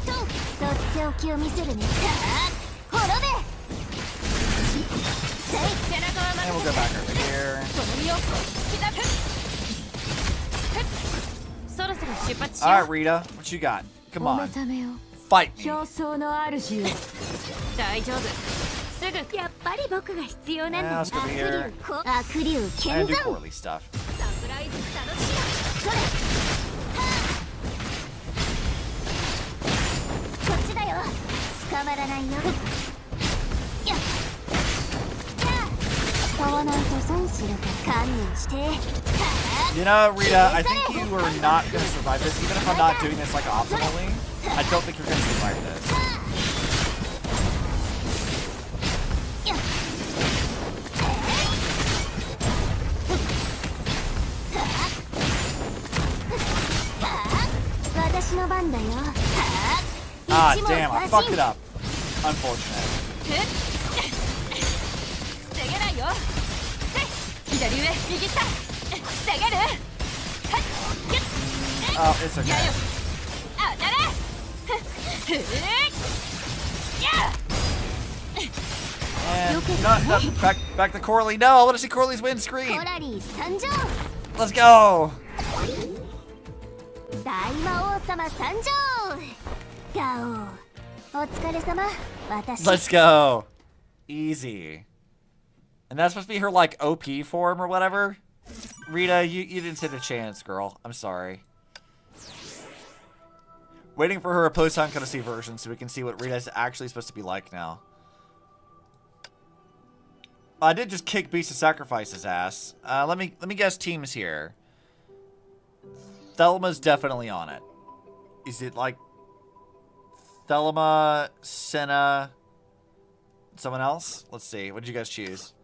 C: とっておきを見せるね。滅べ。
A: And we'll go back over here.
B: そろそろ出発しよう。
A: Alright, Rita, what you got? Come
B: お目
A: on,
B: 覚めを
A: fight me.
B: 表層の主よ。大丈夫。すぐやっぱり僕が必要なん
A: Yeah,
B: だ。
A: let's go over here
C: 悪竜
A: and
C: 剣
A: do
C: 山。
A: Coralie stuff.
B: サプライズ楽しみだ。
C: それ。こっちだよ。捕まらないよ。やっ。使わないと損するから観念して。
A: You know, Rita, I think you are not going to survive this. Even if I'm not doing this, like, optimally, I don't think you're going to survive this. Ah, damn, I fucked it up. Unfortunate.
B: 防げないよ。左上、右下。防げる。
A: Oh, it's okay.
B: 当たれ。
A: And not back to Coralie. No, I want to see Coralie's win screen.
C: コラリー参上。
A: Let's go.
C: 大魔王様参上。ガオ。お疲れ様。私。
A: Let's go. Easy. And that's supposed to be her, like, OP form or whatever? Rita, you didn't stand a chance, girl. I'm sorry. Waiting for her Post-Honkai version so we can see what Rita's actually supposed to be like now. I did just kick Beast of Sacrifice's ass. Let me guess teams here. Thelma's definitely on it. Is it like Thelma, Senna, someone else? Let's see. What did you guys choose?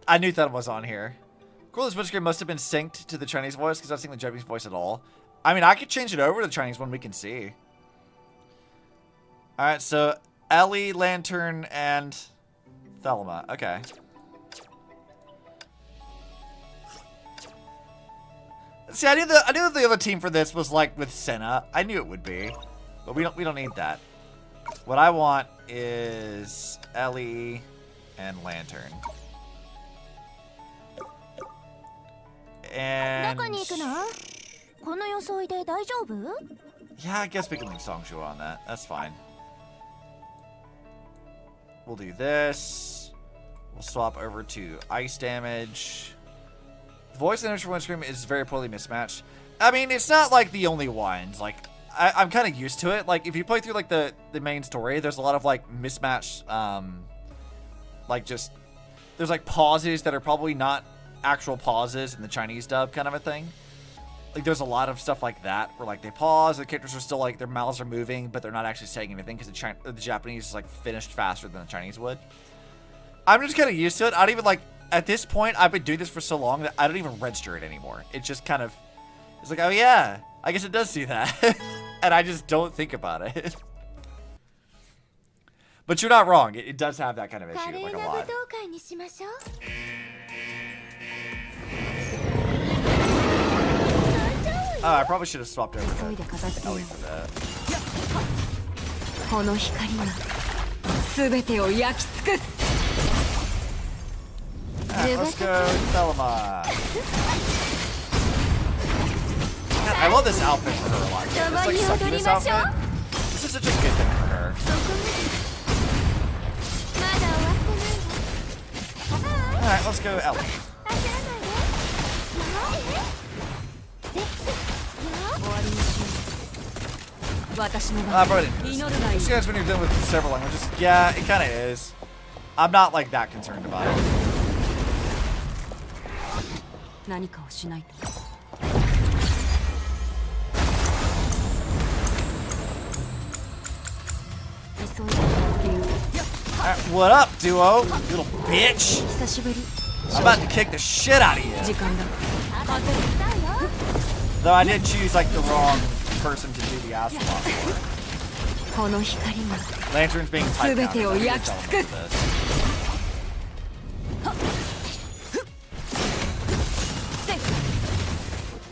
A: I knew Thelma was on here. Corelia's Witch Screen must have been synced to the Chinese voice because I don't think the Japanese voice at all. I mean, I could change it over to the Chinese one we can see. Alright, so Ellie, Lantern, and Thelma. Okay. See, I knew the other team for this was like with Senna. I knew it would be. But we don't need that. What I want is Ellie and Lantern. And yeah, I guess we can leave Songju on that. That's fine. We'll do this. We'll swap over to ice damage. The voice and image for Windscream is very poorly mismatched. I mean, it's not like the only ones. Like, I'm kind of used to it. Like, if you play through like the main story, there's a lot of like mismatched, like just there's like pauses that are probably not actual pauses in the Chinese dub kind of a thing. Like, there's a lot of stuff like that where like they pause, the characters are still like their mouths are moving, but they're not actually saying anything because the Japanese is like finished faster than the Chinese would. I'm just kind of used to it. I don't even like at this point. I've been doing this for so long that I don't even register it anymore. It just kind of it's like, oh yeah, I guess it does do that, and I just don't think about it. But you're not wrong. It does have that kind of issue, like a lot. I probably should have swapped over to Ellie for that. Alright, let's go Thelma. God, I love this outfit for her a lot. This like succubus outfit. This is such a good thing for her. Alright, let's go Ellie. Probably didn't. This guy's when you're dealing with several languages. Yeah, it kind of is. I'm not like that concerned about it. Alright, what up, duo? You little bitch! I'm about to kick the shit out of you. Though I did choose like the wrong person to do the ass swap for. Lantern's being typed down.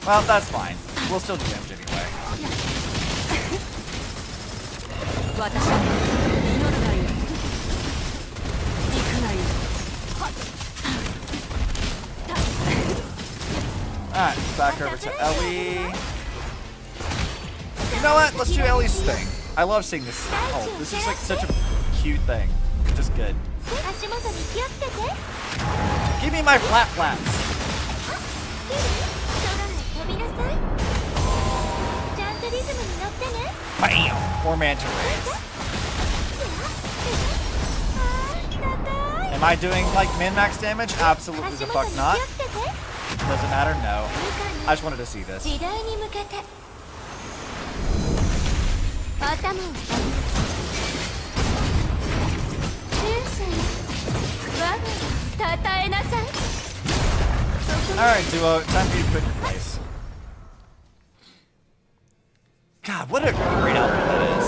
A: Well, that's fine. We'll still do damage anyway. Alright, back over to Ellie. You know what? Let's do Ellie's thing. I love seeing this. Oh, this is like such a cute thing. It's just good. Give me my flat flaps. Bam! Or manta rays. Am I doing like min-max damage? Absolutely the fuck not. Doesn't matter? No. I just wanted to see this. Alright, duo, time for you to quit your place. God, what a great outfit that is.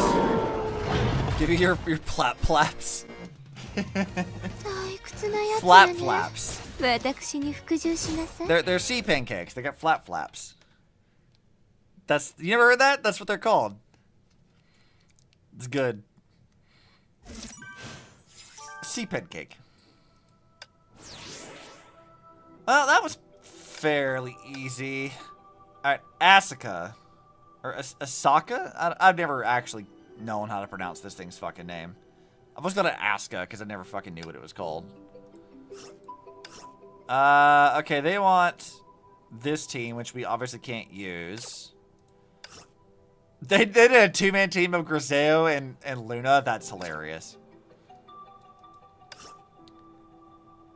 A: Give you your plap flaps. Flap flaps. They're sea pancakes. They got flap flaps. That's, you never heard that? That's what they're called. It's good. Sea pancake. Well, that was fairly easy. Alright, Asuka. Or Asaka? I've never actually known how to pronounce this thing's fucking name. I was gonna Asuka because I never fucking knew what it was called. Okay, they want this team, which we obviously can't use. They did a two-man team of Griseo and Luna. That's hilarious.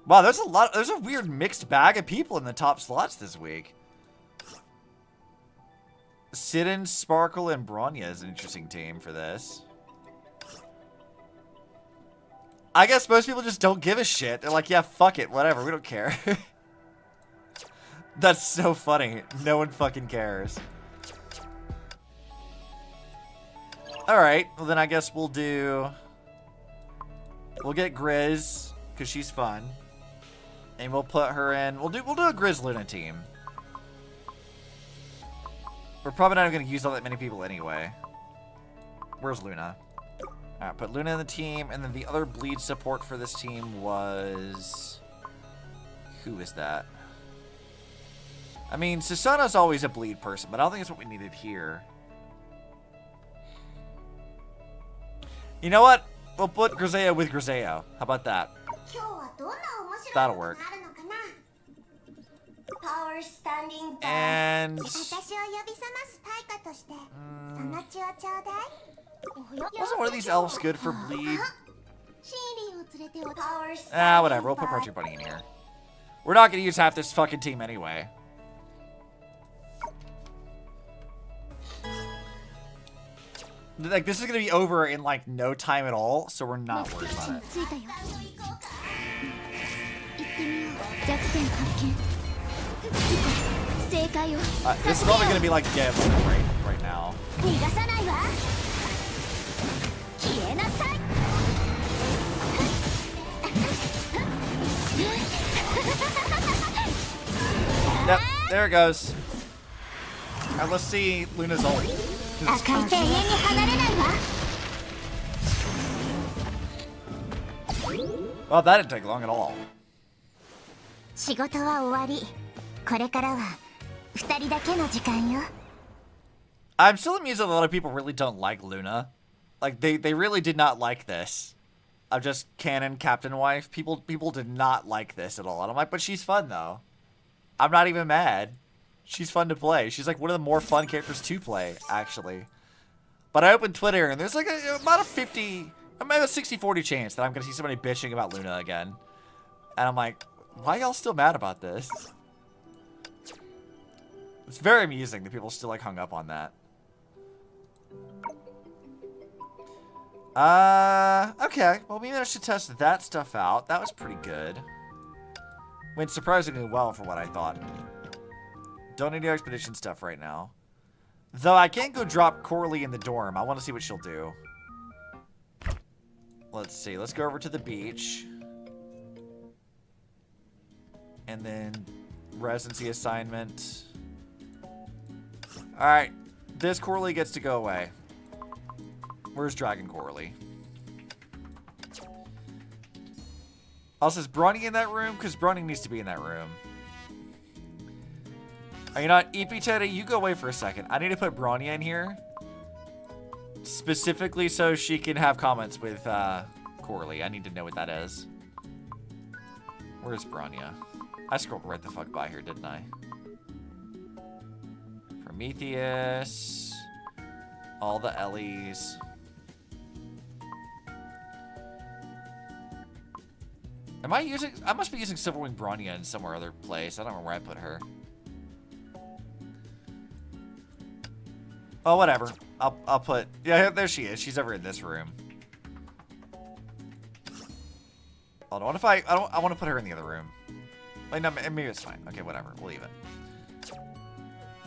A: Wow, there's a weird mixed bag of people in the top slots this week. Sidon, Sparkle, and Bronya is an interesting team for this. I guess most people just don't give a shit. They're like, yeah, fuck it, whatever, we don't care. That's so funny. No one fucking cares. Alright, well then I guess we'll get Grizz, because she's fun. And we'll put her in, we'll do a Grizz Luna team. We're probably not even going to use all that many people anyway. Where's Luna? Alright, put Luna in the team, and then the other bleed support for this team was... Who is that? I mean, Susanna's always a bleed person, but I don't think it's what we needed here. You know what? We'll put Grisea with Griseo. How about that? That'll work. And... wasn't one of these elves good for bleed? Ah, whatever. We'll put Partridge Bunny in here. We're not going to use half this fucking team anyway. Like, this is going to be over in, like, no time at all, so we're not worried about it. This is probably going to be, like, dead right now. Yep, there it goes. Alright, let's see Luna's ult. Well, that didn't take long at all. I'm still amused that a lot of people really don't like Luna. Like, they really did not like this. I'm just canon captain wife. People did not like this at all. And I'm like, but she's fun, though. I'm not even mad. She's fun to play. She's like one of the more fun characters to play, actually. But I opened Twitter, and there's like about a 60-40 chance that I'm going to see somebody bitching about Luna again. And I'm like, why y'all still mad about this? It's very amusing that people still like hung up on that. Okay. Well, we managed to test that stuff out. That was pretty good. Went surprisingly well for what I thought. Don't need your expedition stuff right now. Though I can't go drop Coralie in the dorm. I want to see what she'll do. Let's see. Let's go over to the beach. And then residency assignment. Alright. This Coralie gets to go away. Where's Dragon Coralie? Also, is Bronny in that room? Because Bronny needs to be in that room. Are you not? Epiteta, you go away for a second. I need to put Bronny in here. Specifically so she can have comments with Coralie. I need to know what that is. Where's Bronya? I scrolled right the fuck by here, didn't I? Prometheus. All the Ellies. Am I using... I must be using Silverwing Bronya in somewhere other place. I don't know where I put her. Oh, whatever. I'll put... Yeah, there she is. She's over in this room. Hold on. What if I want to put her in the other room. Like, no, maybe it's fine. Okay, whatever. We'll leave it.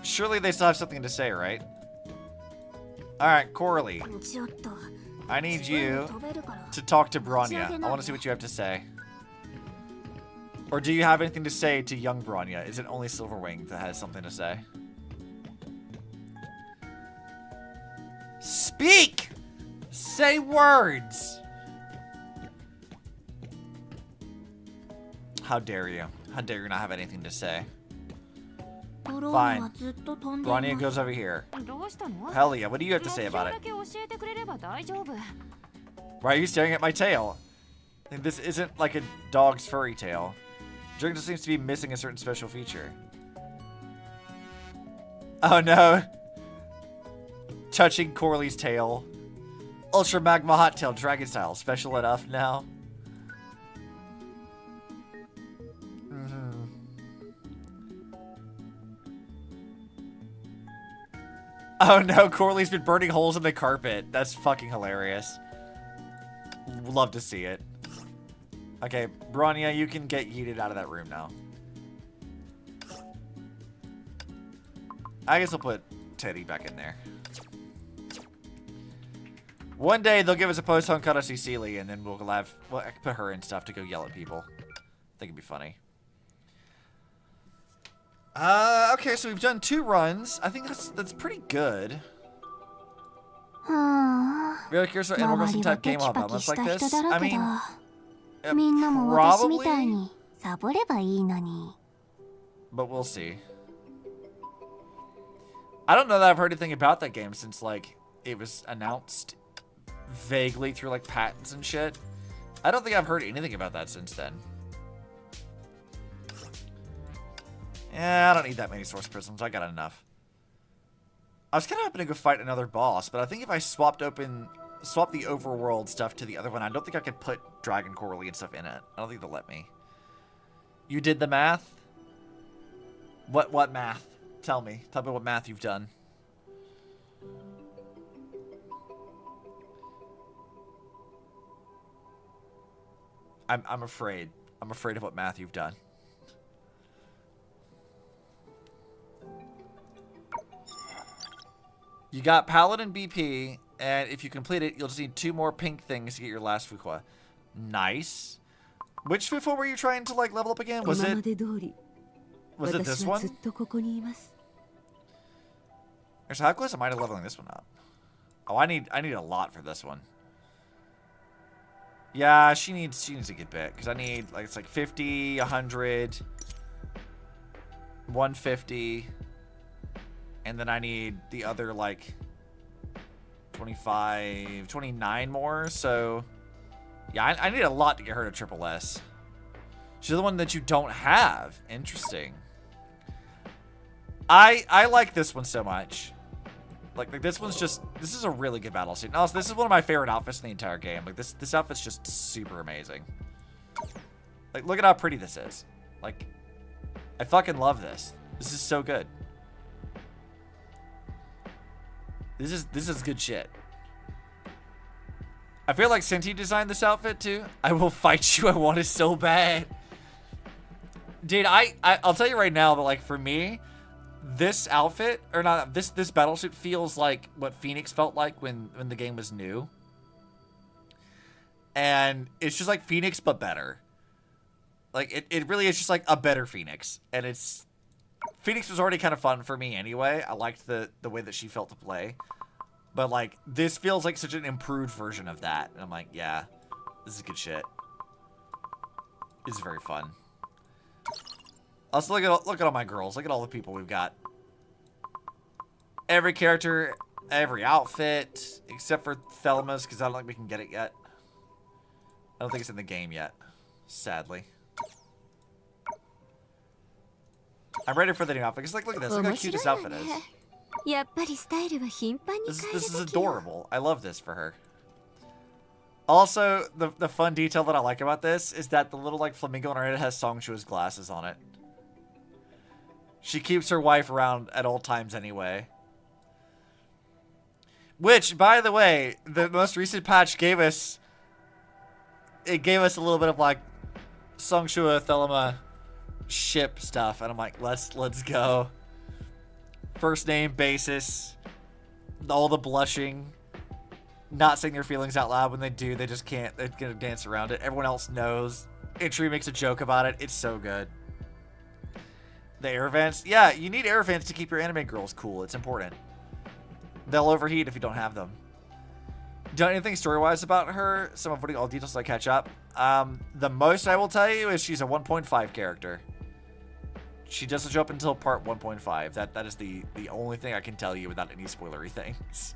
A: Surely they still have something to say, right? Alright, Coralie. I need you to talk to Bronya. I want to see what you have to say. Or do you have anything to say to young Bronya? Is it only Silverwing that has something to say? Speak! Say words! How dare you? How dare you not have anything to say? Fine. Bronya goes over here. Helia, what do you have to say about it? Why are you staring at my tail? This isn't like a dog's furry tail. Dragon just seems to be missing a certain special feature. Oh no. Touching Coralie's tail. Ultra Magma Hot Tail Dragon style. Special enough now. Oh no, Coralie's been burning holes in the carpet. That's fucking hilarious. Love to see it. Okay, Bronya, you can get yeeted out of that room now. I guess I'll put Teddy back in there. One day they'll give us a Post-Honkai Cecilia, and then we'll I can put her in stuff to go yell at people. I think it'd be funny. Okay, so we've done 2 runs. I think that's pretty good. Really curious what animal wrestling type game will have elements like this. I mean, probably. But we'll see. I don't know that I've heard anything about that game since, like, it was announced vaguely through, like, patents and shit. I don't think I've heard anything about that since then. Yeah, I don't need that many source prisms. I got enough. I was kind of hoping to go fight another boss, but I think if I swapped the overworld stuff to the other one, I don't think I could put Dragon Coralie and stuff in it. I don't think they'll let me. You did the math? What math? Tell me. Tell me what math you've done. I'm afraid. I'm afraid of what math you've done. You got Paladin BP, and if you complete it, you'll just need 2 more pink things to get your last Fuqua. Nice. Which Fuqua were you trying to, like, level up again? Was it this one? Actually, how close am I to leveling this one up? Oh, I need a lot for this one. Yeah, she needs a good bit, because I need, like, it's like 50, 100, 150, and then I need the other, like, 25, 29 more, so yeah, I need a lot to get her to triple S. She's the one that you don't have. Interesting. I like this one so much. Like this one's just, this is a really good battle suit. Also, this is one of my favorite outfits in the entire game. Like this outfit's just super amazing. Like, look at how pretty this is. Like, I fucking love this. This is so good. This is good shit. I feel like Senti designed this outfit too. I will fight you. I want it so bad. Dude, I'll tell you right now that, like, for me, this outfit, or not, this battlesuit feels like what Phoenix felt like when the game was new. And it's just like Phoenix, but better. Like, it really is just like a better Phoenix. And it's, Phoenix was already kind of fun for me anyway. I liked the way that she felt to play. But, like, this feels like such an improved version of that. And I'm like, yeah, this is good shit. This is very fun. Also, look at all my girls. Look at all the people we've got. Every character, every outfit, except for Thelma's, because I don't think we can get it yet. I don't think it's in the game yet, sadly. I'm ready for the new outfit, because, like, look at this. Look how cute this outfit is. This is adorable. I love this for her. Also, the fun detail that I like about this is that the little, like, flamingo on her head has Songshua's glasses on it. She keeps her wife around at all times anyway. Which, by the way, the most recent patch gave us... It gave us a little bit of, like, Songshua, Thelma ship stuff. And I'm like, let's go. First name basis. All the blushing. Not saying their feelings out loud. When they do, they just can't. They're gonna dance around it. Everyone else knows. Entry makes a joke about it. It's so good. The air vents. Yeah, you need air vents to keep your anime girls cool. It's important. They'll overheat if you don't have them. Done anything story-wise about her? Some of all details so I catch up. The most I will tell you is she's a 1.5 character. She doesn't show up until part 1.5. That is the only thing I can tell you without any spoilery things.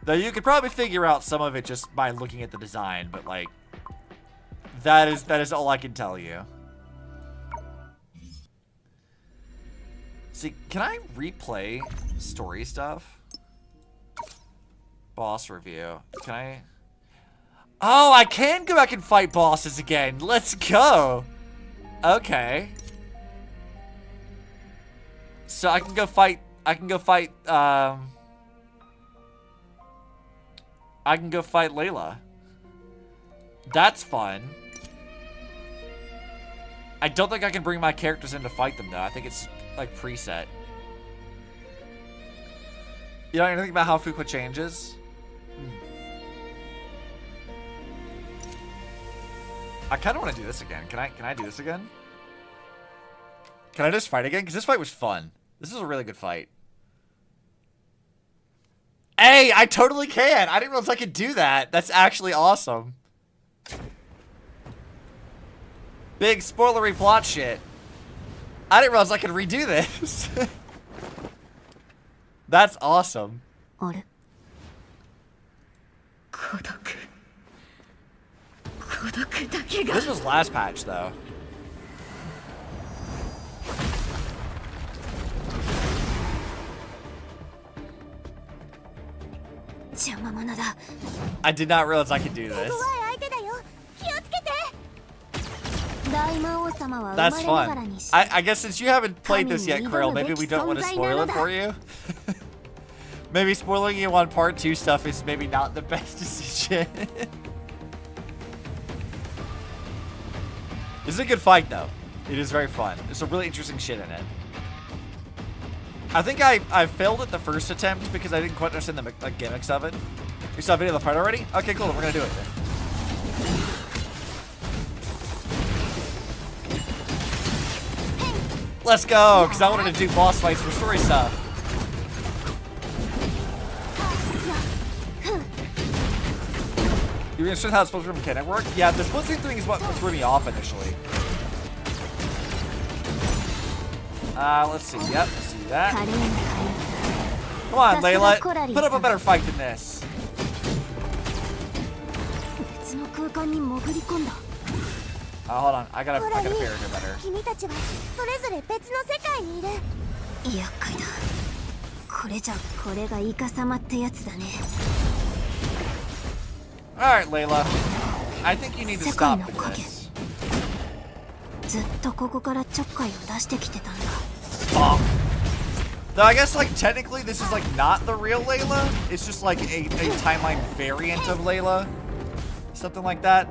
A: Though you could probably figure out some of it just by looking at the design, but, like, that is all I can tell you. See, can I replay story stuff? Boss review. Can I? Oh, I can go back and fight bosses again. Let's go. Okay. So I can go fight Layla. That's fun. I don't think I can bring my characters in to fight them, though. I think it's, like, preset. You know anything about how Fuqua changes? I kind of want to do this again. Can I do this again? Can I just fight again? Because this fight was fun. This is a really good fight. Hey, I totally can. I didn't realize I could do that. That's actually awesome. Big spoilery plot shit. I didn't realize I could redo this. That's awesome. This was last patch, though. I did not realize I could do this. That's fun. I guess since you haven't played this yet, Corelia, maybe we don't want to spoil it for you. Maybe spoiling you on part 2 stuff is maybe not the best decision. This is a good fight, though. It is very fun. There's some really interesting shit in it. I think I failed at the first attempt because I didn't quite understand the like, gimmicks of it. You saw a video of the fight already? Okay, cool. We're gonna do it then. Let's go, because I wanted to do boss fights for story stuff. You understand how the split screen mechanic work? Yeah, the split screen thing is what threw me off initially. Let's see. Yep, let's do that. Come on, Layla. Put up a better fight than this. Hold on. I gotta parry her better. Alright, Layla. I think you need to stop with this. Bonk. Though I guess, like, technically this is, like, not the real Layla. It's just, like, a timeline variant of Layla. Something like that.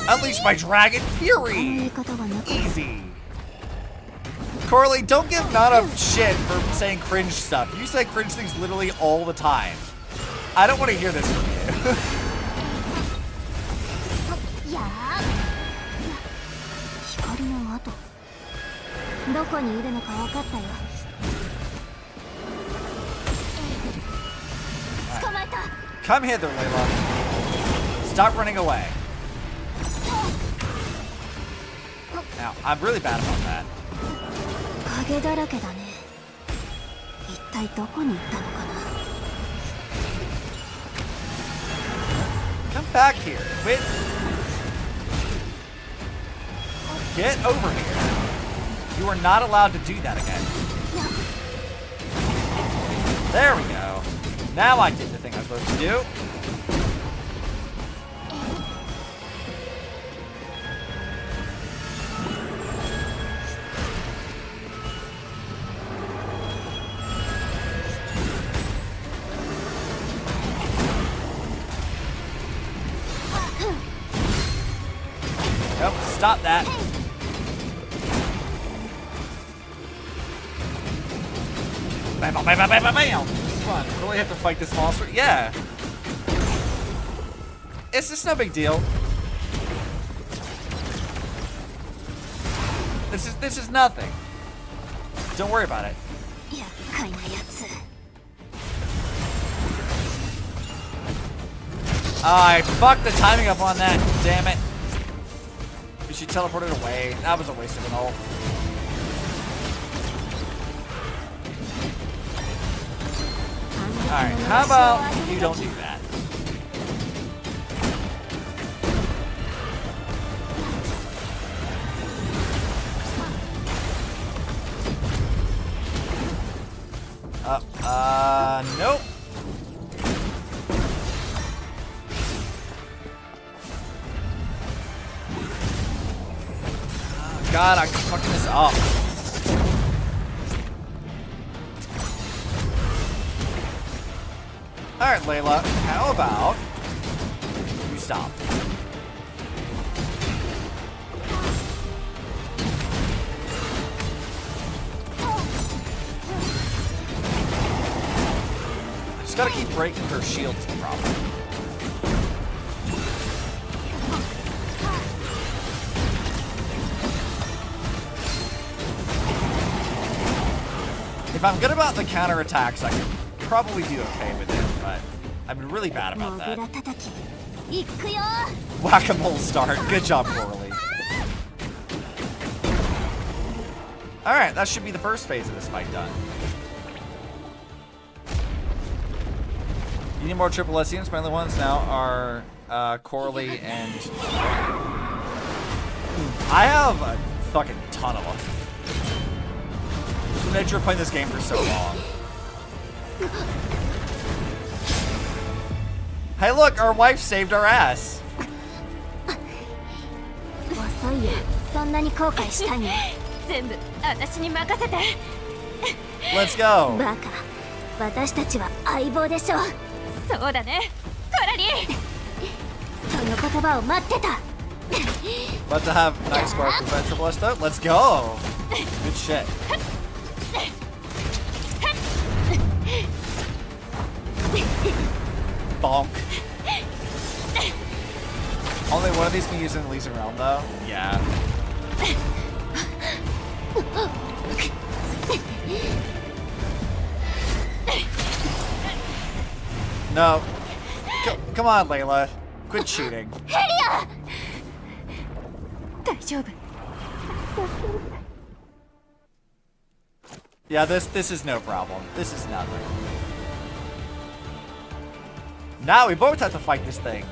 A: Unleash my Dragon Fury! Easy. Coralie, don't give Nana shit for saying cringe stuff. You say cringe things literally all the time. I don't want to hear this from you. Come hither, Layla. Stop running away. Now, I'm really bad about that. Come back here. Quit. Get over here. You are not allowed to do that again. There we go. Now I did the thing I was supposed to do. Nope, stop that. Bam, bam, bam, bam, bam, bam. Come on, really have to fight this monster? Yeah. It's just no big deal. This is nothing. Don't worry about it. I fucked the timing up on that, damn it. She teleported away. That was a waste of an ult. Alright, how about you don't do that? Nope. God, I'm fucking this up. Alright, Layla, how about you stop? just gotta keep breaking her shield is the problem. If I'm good about the counterattacks, I can probably do okay with it, but I've been really bad about that. Whack-a-mole start. Good job, Corelie. Alright, that should be the first phase of this fight done. You need more triple Elysians. My only ones now are Coralie and... I have a fucking ton of them. The nature of playing this game for so long. Hey look, our wife saved our ass. Let's go.
C: バカ、私たちは相棒でしょ。
B: そうだね、コラリー。
C: その言葉を待ってた。
A: About to have nice score for that triple S though. Let's go. Good shit. Bonk. Only one of these can use in Elysian Realm though. Yeah. No. Come on, Layla. Quit cheating.
B: 大丈夫。
A: Yeah, this is no problem. This is nothing. Now we both have to fight this thing.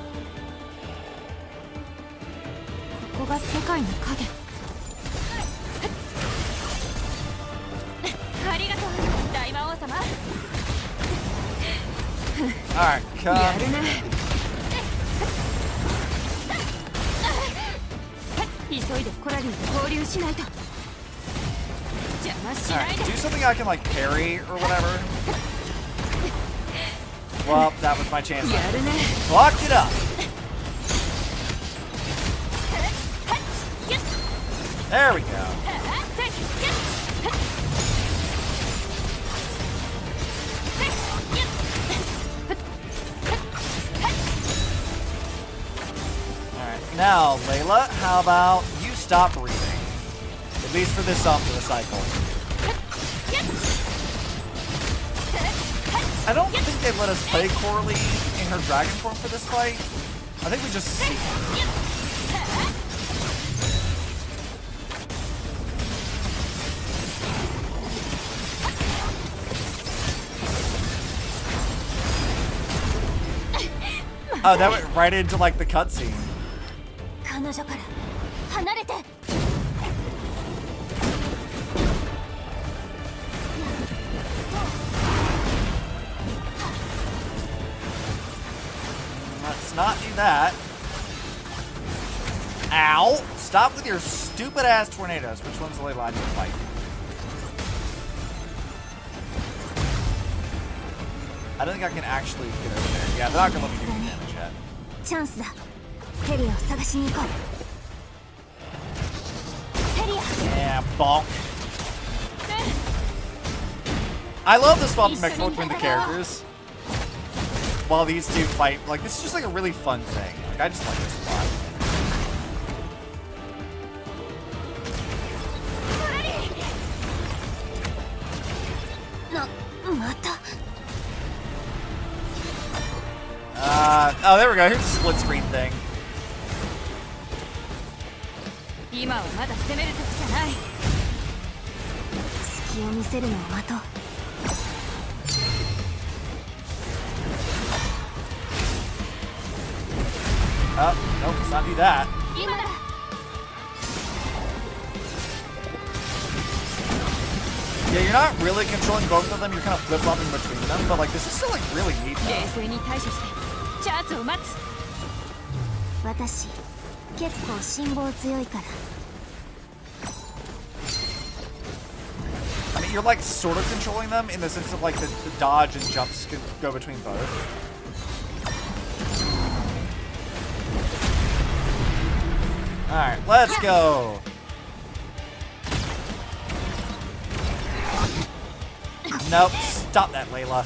B: ここが世界の影。ありがとう、大魔王様。
A: Alright, come.
B: やるね。急いでコラリーと交流しないと。邪魔しない
A: Alright,
B: で。
A: do something I can like parry or whatever. Well, that was my chance.
B: やるね。
A: Locked it up. There we go. Alright, now, Layla, how about you stop breathing? At least for this for the cycle. I don't think they let us play Coralie in her dragon form for this fight. I think we just see her. Oh, that went right into like the cutscene.
C: 彼女から離れて。
A: Let's not do that. Ow! Stop with your stupid ass tornadoes. Which one's the Layla I need to fight? I don't think I can actually get over there. Yeah, they're not gonna let me do any damage yet.
C: チャンスだ。ヘリアを探しに行こう。ヘリア。
A: Yeah, bonk. I love the swap mix between the characters. While these two fight, like this is just like a really fun thing. Like I just like this a lot. Oh, there we go. Here's the split screen thing.
B: 今はまだ攻める時じゃない。
C: 隙を見せるのを待とう。
A: Oh, nope, let's not do that.
B: 今だ。
A: Yeah, you're not really controlling both of them. You're kind of flip-flopping between them, but like this is still like really neat.
B: 冷
A: Though.
B: 静に対処してチャンスを待つ。
C: 私結構辛抱強いから。
A: I mean, you're like sort of controlling them in the sense of like the dodge and jumps can go between both. Alright, let's go! Nope, stop that, Layla.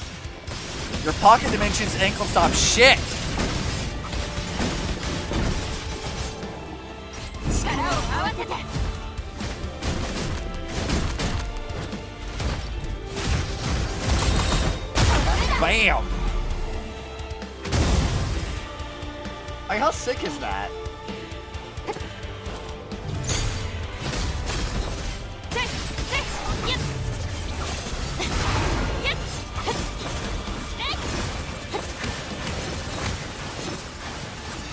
A: Your pocket dimensions ankle stop shit.
B: 力を合わせて
A: Bam! Like, how sick is that?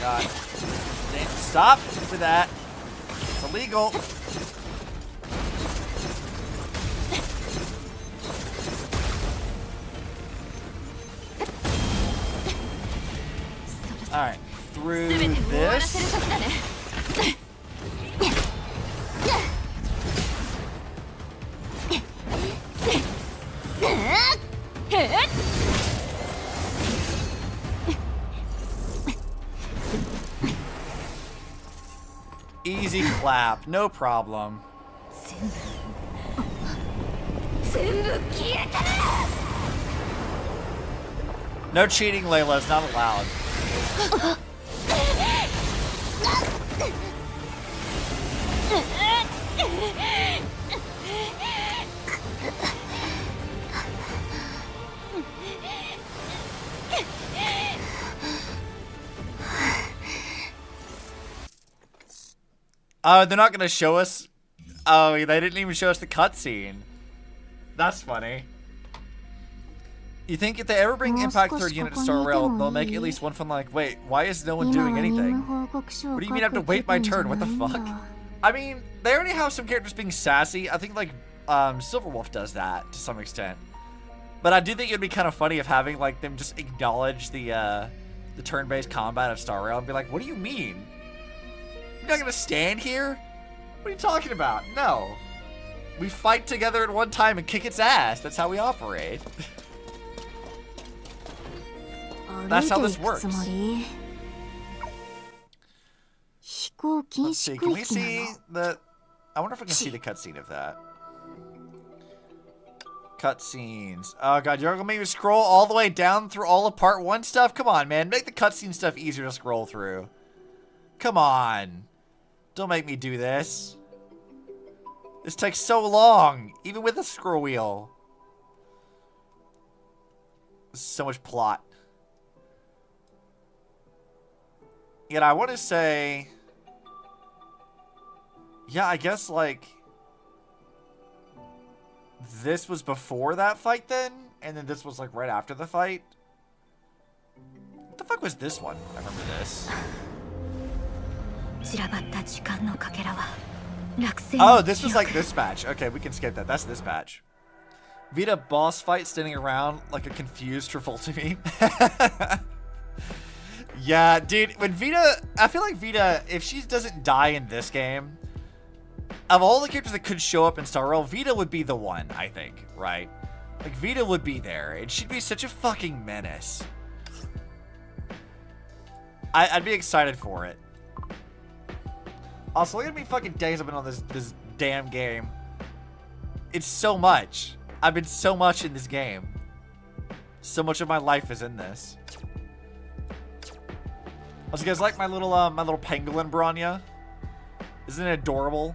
A: God. Stop with that. It's illegal. Alright, through this. Easy clap, no problem. No cheating, Layla, it's not allowed. Oh, they're not gonna show us. Oh, they didn't even show us the cutscene. That's funny. You think if they ever bring Impact 3rd unit to Star Rail, they'll make at least one from like, wait, why is no one doing anything? What do you mean I have to wait my turn? What the fuck? I mean, they already have some characters being sassy. I think like Silverwolf does that to some extent. But I do think it'd be kind of funny if having like them just acknowledge the turn-based combat of Star Rail and be like, what do you mean? You're not gonna stand here? What are you talking about? No. We fight together at one time and kick its ass. That's how we operate. That's how this works. Let's see, can we see the... I wonder if I can see the cutscene of that. Cutscenes. Oh god, you're gonna make me scroll all the way down through all of part 1 stuff? Come on, man. Make the cutscene stuff easier to scroll through. Come on. Don't make me do this. This takes so long, even with a scroll wheel. This is so much plot. Yet I want to say... Yeah, I guess, like... This was before that fight then? And then this was, like, right after the fight? What the fuck was this one? I remember this. Oh, this was like this match. Okay, we can skip that. That's this match. Vita boss fight standing around like a confused Travolta meme. Yeah, dude, when Vita... I feel like Vita, if she doesn't die in this game, of all the characters that could show up in Star Rail, Vita would be the one, I think, right? Like, Vita would be there, and she'd be such a fucking menace. I'd be excited for it. Also, look at me fucking days I've been on this damn game. It's so much. I've been so much in this game. So much of my life is in this. Also, you guys like my little pangolin Bronya? Isn't it adorable?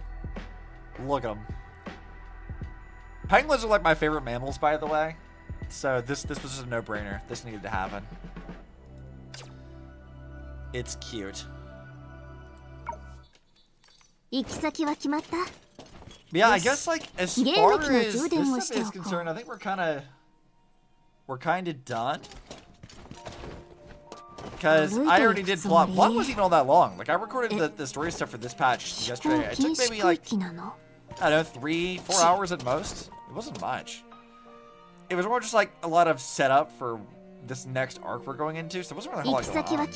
A: Look at him. Pangolins are like my favorite mammals, by the way. So this was just a no-brainer. This needed to happen. It's cute. Yeah, I guess like as far as this stuff is concerned, I think we're kind of done. Because I already did plot. Plot wasn't even all that long. Like I recorded the story stuff for this patch yesterday. It took maybe like I don't know 3-4 hours at most. It wasn't much. It was more just like a lot of setup for this next arc we're going into. So it wasn't really a whole lot going on.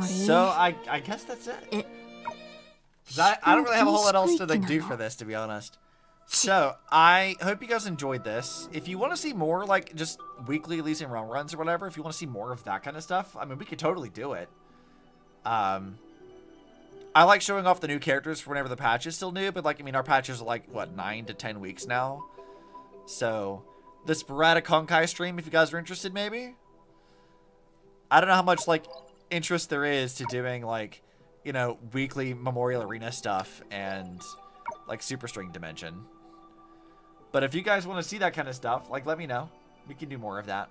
A: So I guess that's it. 'Cause I don't really have a whole lot else to like do for this, to be honest. So I hope you guys enjoyed this. If you want to see more like just weekly Elysian Realm runs or whatever, if you want to see more of that kind of stuff, I mean we could totally do it. I like showing off the new characters for whenever the patch is still new, but like, I mean, our patches are like, what, 9 to 10 weeks now? So, the sporadic Honkai stream, if you guys are interested, maybe? I don't know how much, like, interest there is to doing, like, you know, weekly Memorial Arena stuff and, like, Super String Dimension. But if you guys want to see that kind of stuff, like, let me know. We can do more of that.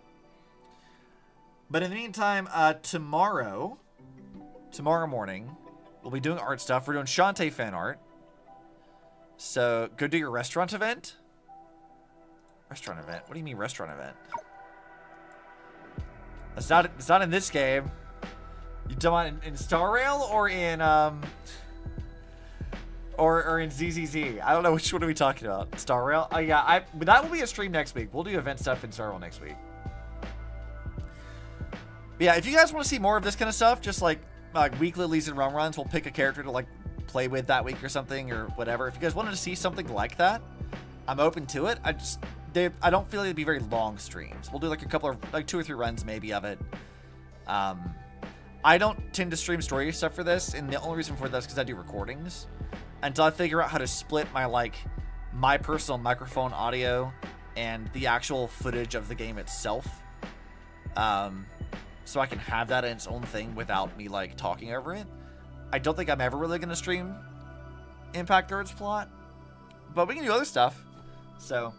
A: But in the meantime, tomorrow morning, we'll be doing art stuff. We're doing Shantae fan art. So, go do your restaurant event. Restaurant event? What do you mean restaurant event? It's not in this game. You talking about in Star Rail or in or in ZZZ? I don't know, which one are we talking about? Star Rail? Oh yeah, but that will be a stream next week. We'll do event stuff in Star Rail next week. But yeah, if you guys want to see more of this kind of stuff, just like weekly Elysian Realm runs, we'll pick a character to like play with that week or something or whatever. If you guys wanted to see something like that, I'm open to it. I don't feel like it'd be very long streams. We'll do like a couple of, like 2 or 3 runs maybe of it. I don't tend to stream story stuff for this, and the only reason for that is because I do recordings. Until I figure out how to split my personal microphone audio and the actual footage of the game itself. So I can have that in its own thing without me like talking over it. I don't think I'm ever really going to stream Impact Third's plot, but we can do other stuff. So,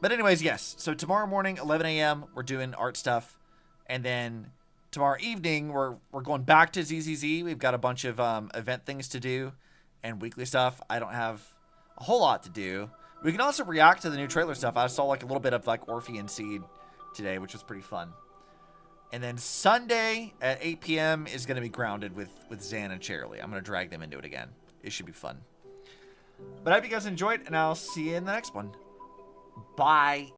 A: but anyways, yes. So tomorrow morning, 11 a.m., we're doing art stuff, and then tomorrow evening, we're going back to ZZZ. We've got a bunch of event things to do and weekly stuff. I don't have a whole lot to do. We can also react to the new trailer stuff. I saw like a little bit of like Orphean Seed today, which was pretty fun. And then Sunday at 8 p.m. is going to be Grounded with Zan and Corelia. I'm going to drag them into it again. It should be fun. But I hope you guys enjoyed, and I'll see you in the next one. Bye.